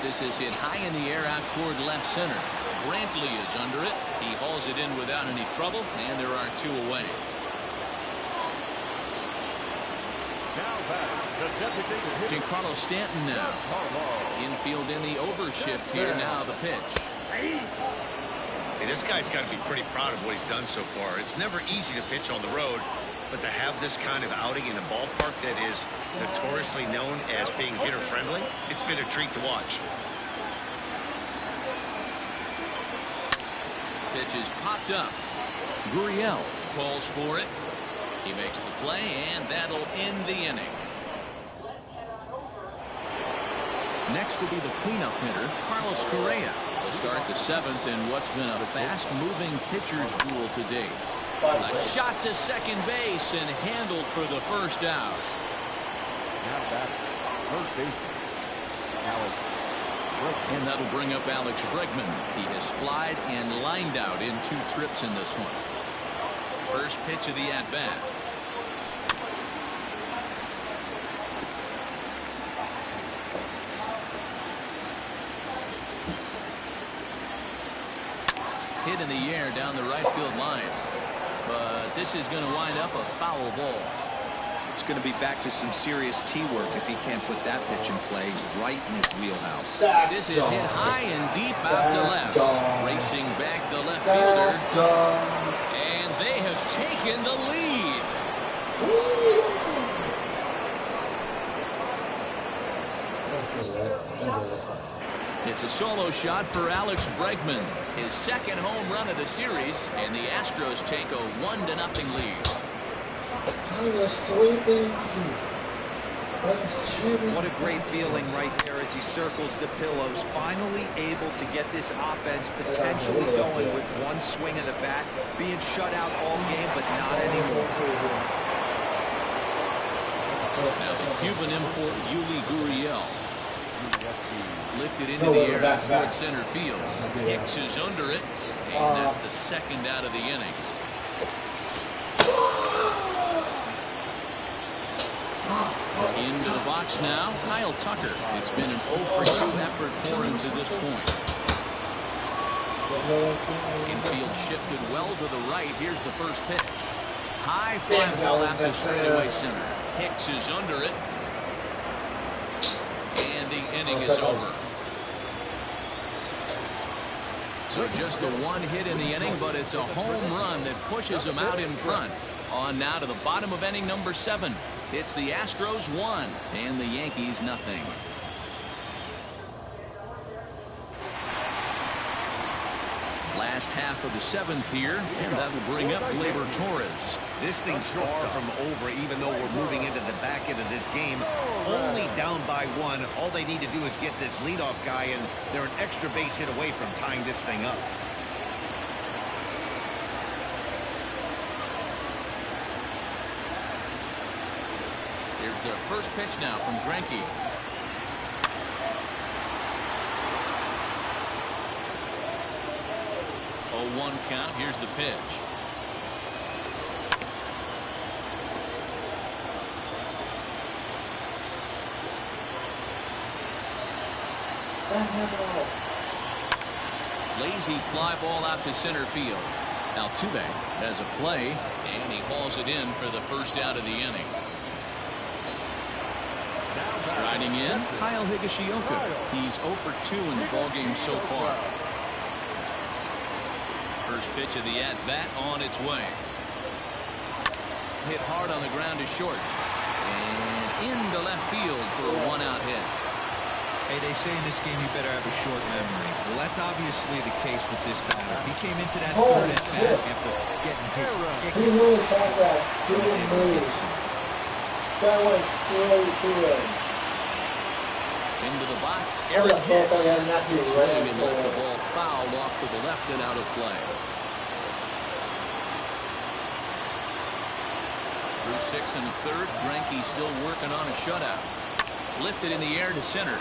This is hit high in the air out toward left center. Brantley is under it. He hauls it in without any trouble, and there are 2 away. Now back, the designated hitter. Giancarlo Stanton now. Infield in the overshift here. Now the pitch. Hey, this guy's got to be pretty proud of what he's done so far. It's never easy to pitch on the road, but to have this kind of outing in a ballpark that is notoriously known as being hitter-friendly, it's been a treat to watch. Pitch is popped up. Gurriel calls for it. He makes the play, and that'll end the inning. Next will be the cleanup hitter, Carlos Correa. He'll start the 7th in what's been a fast-moving pitcher's duel to date. A shot to second base and handled for the first out. Now back, third base. Alex. And that'll bring up Alex Bregman. He has flied and lined out in 2 trips in this one. First pitch of the at-bat. Hit in the air down the right field line. But this is going to wind up a foul ball. It's going to be back to some serious tee work if he can't put that pitch in play right in his wheelhouse. This is hit high and deep out to left. Racing back the left fielder. And they have taken the lead. It's a solo shot for Alex Bregman. His 2nd home run of the series, and the Astros take a 1-0 lead. What a great feeling right there as he circles the pillows. Finally able to get this offense potentially going with 1 swing of the bat. Being shut out all game, but not anymore. Now the Cuban import Yuli Gurriel. Lifted into the air out toward center field. Hicks is under it, and that's the 2nd out of the inning. Into the box now, Kyle Tucker. It's been an 0-for-2 effort for him to this point. Infield shifted well to the right. Here's the first pitch. High fly ball out to straightaway center. Hicks is under it. And the inning is over. So just the 1 hit in the inning, but it's a home run that pushes him out in front. On now to the bottom of inning number 7. It's the Astros 1 and the Yankees nothing. Last half of the 7th here, and that will bring up Gleyber Torres. This thing's far from over, even though we're moving into the back end of this game. Only down by 1. All they need to do is get this leadoff guy, and they're an extra base hit away from tying this thing up. Here's the first pitch now from Greinke. Oh, 1 count. Here's the pitch. Lazy fly ball out to center field. Altuve has a play, and he hauls it in for the first out of the inning. Striding in, Kyle Higashioka. He's 0-for-2 in the ballgame so far. First pitch of the at-bat on its way. Hit hard on the ground to short. And into left field for a 1-out hit. Hey, they say in this game you better have a short memory. Well, that's obviously the case with this batter. He came into that 3rd at-bat after getting his ticket. He really tried that. He didn't move. That went straight to him. Into the box, Aaron Hicks. Swing and let the ball fouled off to the left and out of play. Through 6 1/3, Greinke still working on a shutout. Lifted in the air to center.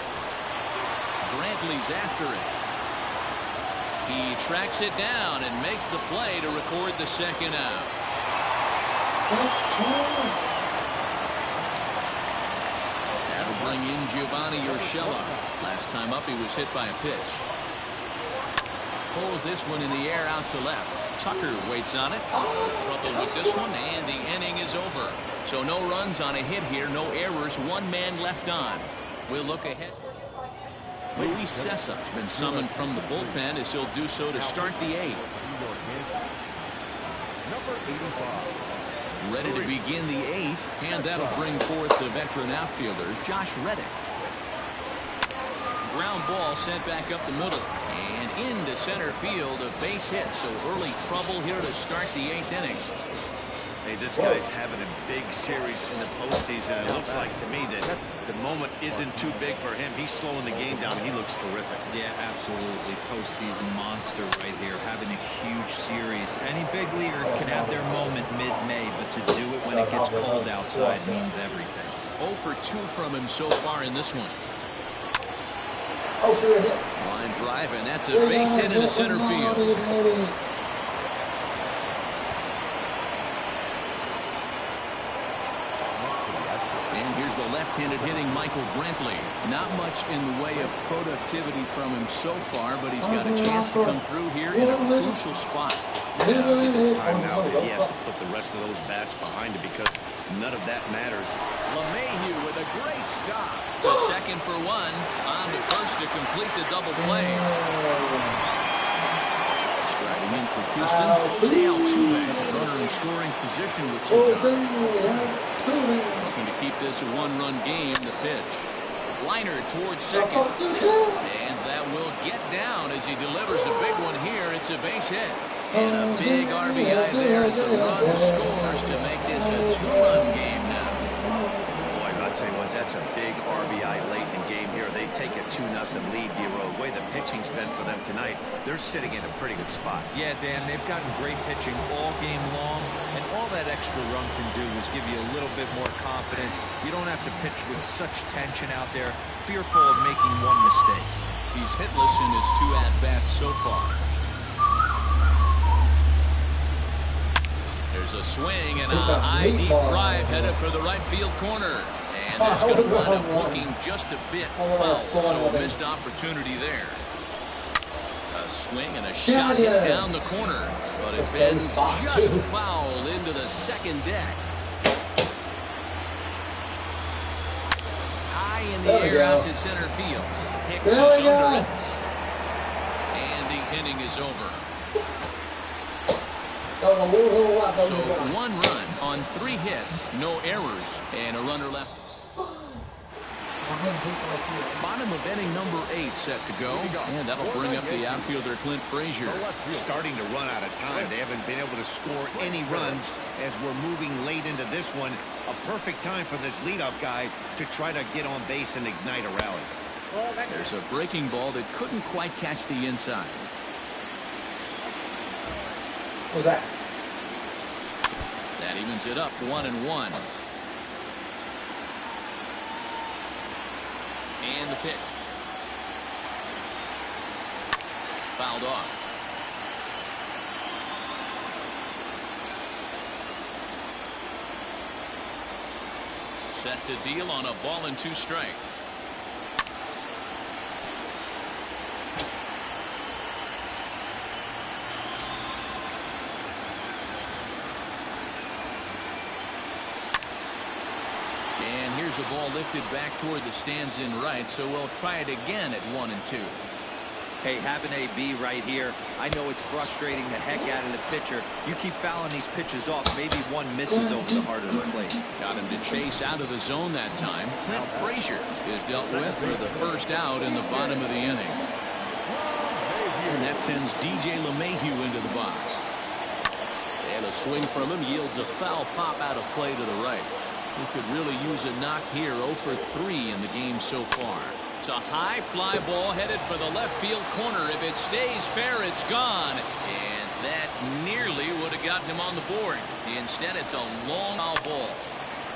Brantley's after it. He tracks it down and makes the play to record the 2nd out. That'll bring in Giovanni Urshela. Last time up, he was hit by a pitch. Pulls this one in the air out to left. Tucker waits on it. Trouble with this one, and the inning is over. So no runs on a hit here, no errors, one man left on. We'll look ahead. Luis Cessa has been summoned from the bullpen as he'll do so to start the eighth. Number 85. Ready to begin the eighth, and that'll bring forth the veteran outfielder, Josh Reddick. Ground ball sent back up the middle and into center field, a base hit. So early trouble here to start the eighth inning. Hey, this guy's having a big series in the postseason. It looks like to me that the moment isn't too big for him. He's slowing the game down. He looks terrific. Yeah, absolutely. Postseason monster right here, having a huge series. Any big leaguer can have their moment mid-May, but to do it when it gets cold outside means everything. 0 for 2 from him so far in this one. Oh, sure, hit. Line drive, and that's a base hit into center field. Left-handed hitting Michael Brantley. Not much in the way of productivity from him so far, but he's got a chance to come through here in a crucial spot. Yeah, I think it's time now that he has to put the rest of those bats behind him because none of that matters. LeMahieu with a great stop. To second for one. On to first to complete the double play. Striding in for Houston, Jose Altuve. Runner in scoring position with two guys. Looking to keep this a one-run game. The pitch. Liner towards second. And that will get down as he delivers a big one here. It's a base hit. And a big RBI there as the run scores to make this a two-run game now. Boy, I'll tell you what, that's a big RBI late in the game here. They take a 2-0 lead. The way the pitching's been for them tonight, they're sitting in a pretty good spot. Yeah, Dan, they've gotten great pitching all game long, and all that extra run can do is give you a little bit more confidence. You don't have to pitch with such tension out there, fearful of making one mistake. He's hitless in his 2 at-bats so far. There's a swing and a high deep drive headed for the right field corner. And that's going to wind up looking just a bit foul, so a missed opportunity there. A swing and a shot hit down the corner, but it bends just foul into the second deck. High in the air out to center field. Hicks is under it. And the inning is over. So 1 run on 3 hits, no errors, and a runner left. Bottom of inning number 8 set to go, and that'll bring up the outfielder Clint Frazier. Starting to run out of time. They haven't been able to score any runs as we're moving late into this one. A perfect time for this leadoff guy to try to get on base and ignite a rally. There's a breaking ball that couldn't quite catch the inside. What's that? That evens it up 1-1. And the pitch. Fouled off. Set to deal on a ball and 2 strikes. Here's a ball lifted back toward the stands in right, so we'll try it again at 1-2. Hey, have an AB right here. I know it's frustrating the heck out of the pitcher. You keep fouling these pitches off, maybe one misses over the heart of the plate. Got him to chase out of the zone that time. Clint Frazier is dealt with for the first out in the bottom of the inning. And that sends DJ LeMahieu into the box. And a swing from him yields a foul pop out of play to the right. He could really use a knock here. 0 for 3 in the game so far. It's a high fly ball headed for the left field corner. If it stays fair, it's gone. And that nearly would have gotten him on the board. Instead, it's a long foul ball.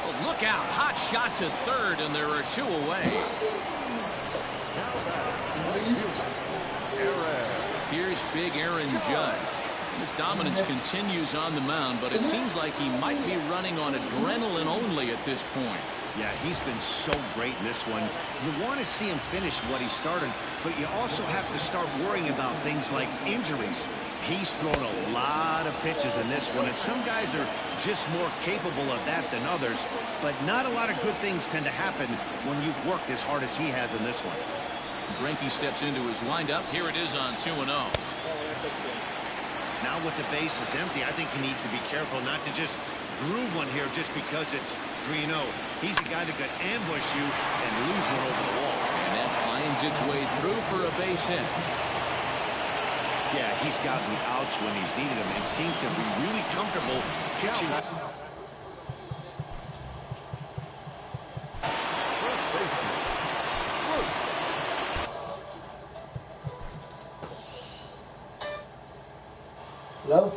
Oh, look out. Hot shot to third, and there are 2 away. Here's big Aaron Judge. His dominance continues on the mound, but it seems like he might be running on adrenaline only at this point. Yeah, he's been so great in this one. You want to see him finish what he started, but you also have to start worrying about things like injuries. He's thrown a lot of pitches in this one, and some guys are just more capable of that than others, but not a lot of good things tend to happen when you've worked as hard as he has in this one. Greinke steps into his windup. Here it is on 2-0. Now with the bases empty, I think he needs to be careful not to just groove one here just because it's 3-0. He's a guy that could ambush you and lose one over the wall. And that finds its way through for a base hit. Yeah, he's gotten outs when he's needed them and seems to be really comfortable pitching. Hello?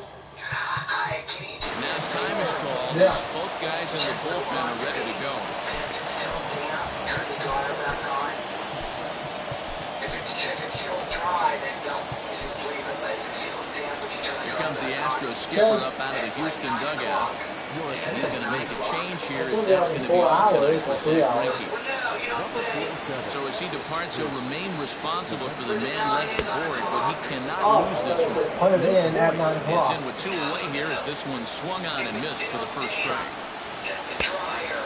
Now time is called. Yeah. Both guys in the bullpen are ready to go. Here comes the Astros skipper up out of the Houston dugout. He's going to make a change here as that's going to be on tonight for Greinke. So as he departs, he'll remain responsible for the man left aboard, but he cannot lose this one. Put it in at 9 It's o'clock. in with 2 away here as this one swung on and missed for the first strike.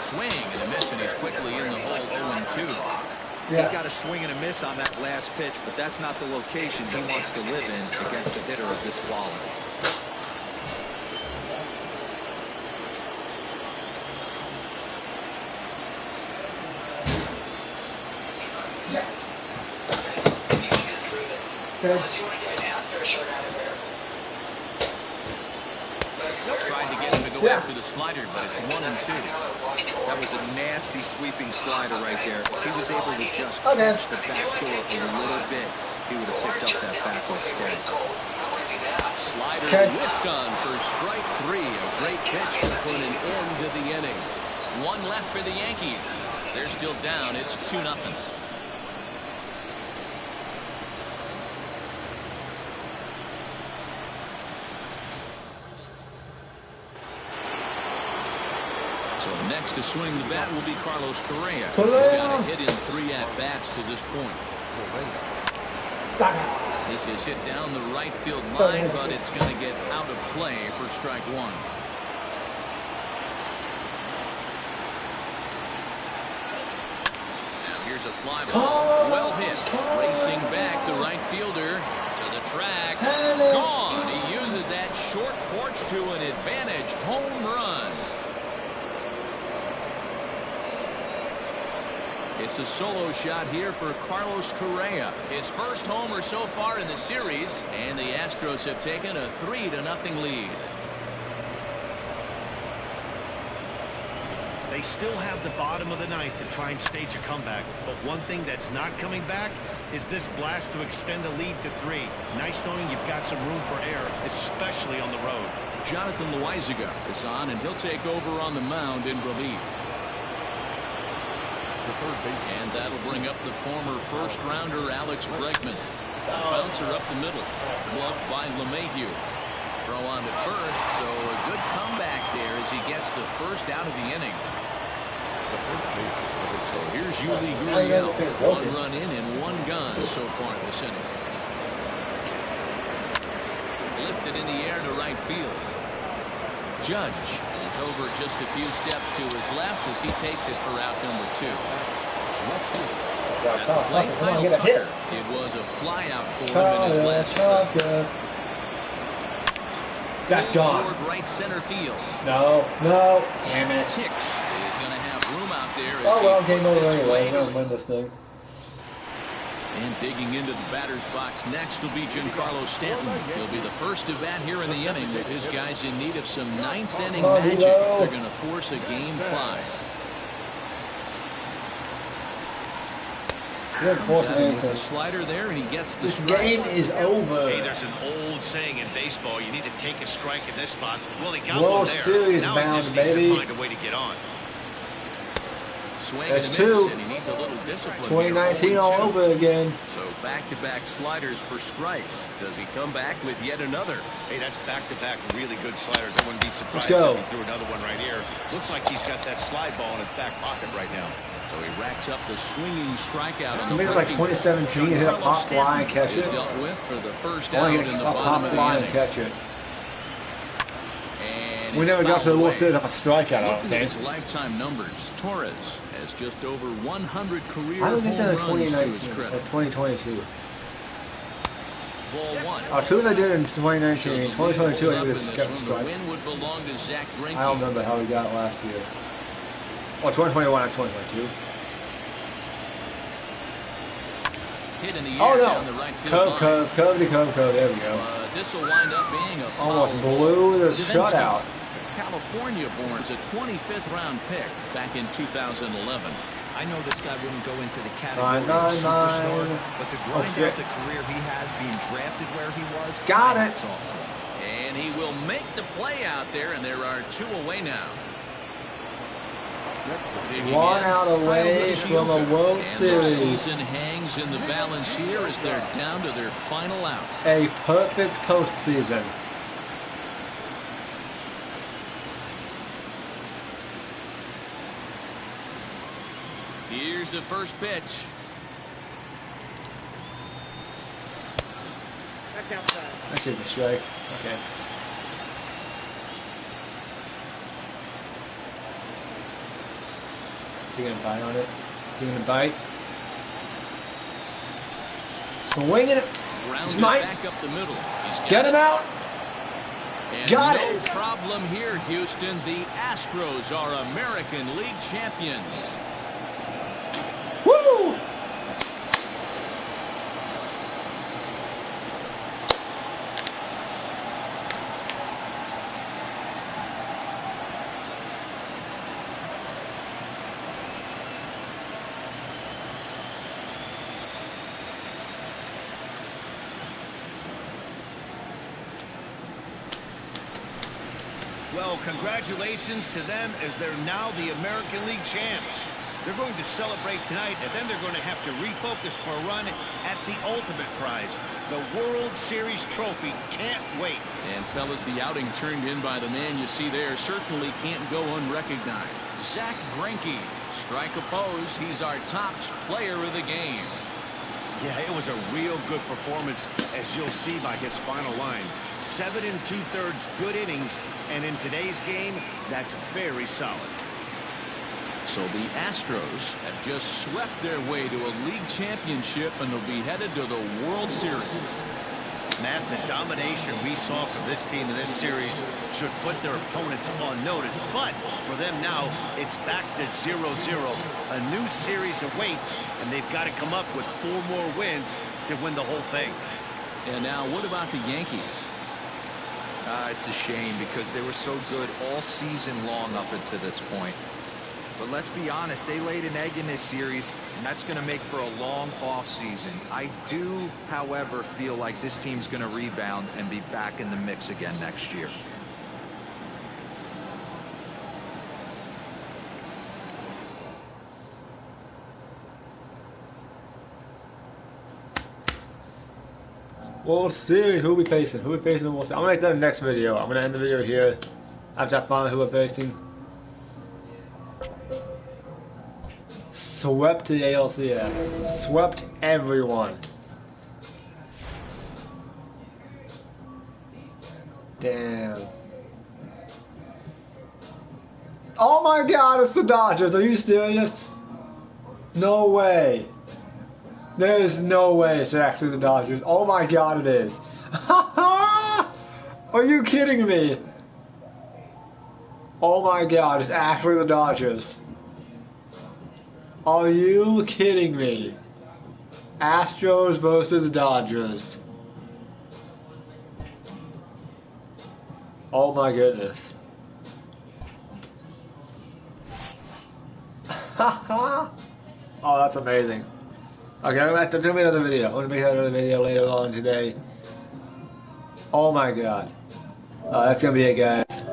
Swing and a miss, and he's quickly in the hole 0-2. He got a swing and a miss on that last pitch, but that's not the location he wants to live in against a hitter of this quality. Yes. Okay. Tried to get him to go after the slider, but it's 1-2. That was a nasty sweeping slider right there. If he was able to just Okay. catch the back door a little bit, he would have picked up that backwards carry. Slider Okay. whiffed on for strike 3. A great pitch to put an end to the inning. One left for the Yankees. They're still down. It's 2-0. So next to swing the bat will be Carlos Correa. He's got a hit in 3 at-bats to this point. This is hit down the right field line, but it's going to get out of play for strike 1. Now here's a fly ball. Well hit. Racing back, the right fielder to the tracks. Gone. He uses that short porch to an advantage. Home run. It's a solo shot here for Carlos Correa. His first homer so far in the series, and the Astros have taken a 3-0 lead. They still have the bottom of the ninth to try and stage a comeback, but one thing that's not coming back is this blast to extend the lead to 3. Nice knowing you've got some room for error, especially on the road. Jonathan Loaizaga is on, and he'll take over on the mound in relief. And that'll bring up the former first-rounder Alex Bregman. Bouncer up the middle. Gloved by LeMahieu. Throw on to first, so a good comeback there as he gets the first out of the inning. So here's Yuli Gurriel. 1 run in and 1 gone so far this inning. Lifted in the air to right field. Judge is over just a few steps to his left as he takes it for out number 2. Come on, get a hit. It was a fly out for him in his last trip. That's gone. Toward right center field. No, damn it. Hicks is going to have room out there as Oh well, he game puts over this anyway. way We're gonna win this thing. And digging into the batter's box next will be Giancarlo Stanton. He'll be the first to bat here in the inning with his guys in need of some 9th inning magic. They're going to force a game 5. Good forcing anything. The slider there, and he gets the This strike. game is over. Hey, there's an old saying in baseball, you need to take a strike in this spot. Well, he got World one there. Series Now bound, he just needs baby. to find a way to get on. Swing That's and a miss, two. and he needs a little discipline. 2019 here, all 0-2. over again. So back-to-back sliders for strikes. Does he come back with yet another? Hey, that's back-to-back really good sliders. I wouldn't be surprised Let's go. if he threw another one right here. Looks like he's got that slide ball in his back pocket right now. So he racks up the swinging strikeout. I mean, it's like 2017, hit a pop fly and catch it. Dealt with for the first out Only in hit the a bottom pop of the fly and inning. catch it. And We it's never got to the fouled World away. Series off a strikeout, I don't Looking at think. his lifetime numbers, Torres has just over 100 career I don't home think that in runs to 2019 his or credit. 2022. Ball one. Two they did in Should 2019. the In 2022, lead I hold think up it in kept this one? strike. The win would belong to Zach Greinke. I don't remember how we got it last year. Oh, 2021 and 2022. Hit in the air Oh down the no! right field Cove, line. cove, covey, cove, cove. There we go. This will wind up being a foul Almost ball. blew the Davinsky, shutout. California-born, is a 25th round pick back in 2011. I know this guy wouldn't go into the category of superstar, but to grind out the career he has, being drafted where he was, Got it. it's awesome. And he will make the play out there, and there are two away now. One out away from a World And the Series. season hangs in the balance here as they're down to their final out. A perfect postseason. Here's the first pitch. That should be strike. Okay. Is he gonna bite on it? Is he gonna bite? Swinging it. Grounded Mike. back up the middle. He's got Get him it. out. And Got no it. problem here, Houston. The Astros are American League champions. Woo! Well, congratulations to them as they're now the American League champs. They're going to celebrate tonight, and then they're going to have to refocus for a run at the ultimate prize, the World Series trophy. Can't wait. And, fellas, the outing turned in by the man you see there certainly can't go unrecognized. Zach Greinke. Strike oppose. He's our top player of the game. Yeah, it was a real good performance, as you'll see by his final line. 7 2/3 good innings, and in today's game, that's very solid. So the Astros have just swept their way to a league championship, and they'll be headed to the World Series. Matt, the domination we saw from this team in this series should put their opponents on notice. But for them now, it's back to 0-0. A new series awaits, and they've got to come up with 4 more wins to win the whole thing. And now, what about the Yankees? It's a shame because they were so good all season long up until this point. But let's be honest, they laid an egg in this series, and that's going to make for a long off season. I do, however, feel like this team's going to rebound and be back in the mix again next year. World Series. Who we facing? Who we facing in the World Series? I'm gonna make that in the next video. I'm gonna end the video here. After I find out who we're facing. Swept the ALCS. Swept everyone. Damn. Oh my God, it's the Dodgers. Are you serious? No way. There is no way it's actually the Dodgers. Oh my God, it is. Are you kidding me? Oh my God, it's actually the Dodgers. Are you kidding me? Astros versus Dodgers. Oh my goodness. Oh, that's amazing. Okay, I'm gonna have to do another video. I'm gonna make another video later on today. Oh my God. That's gonna be it, guys.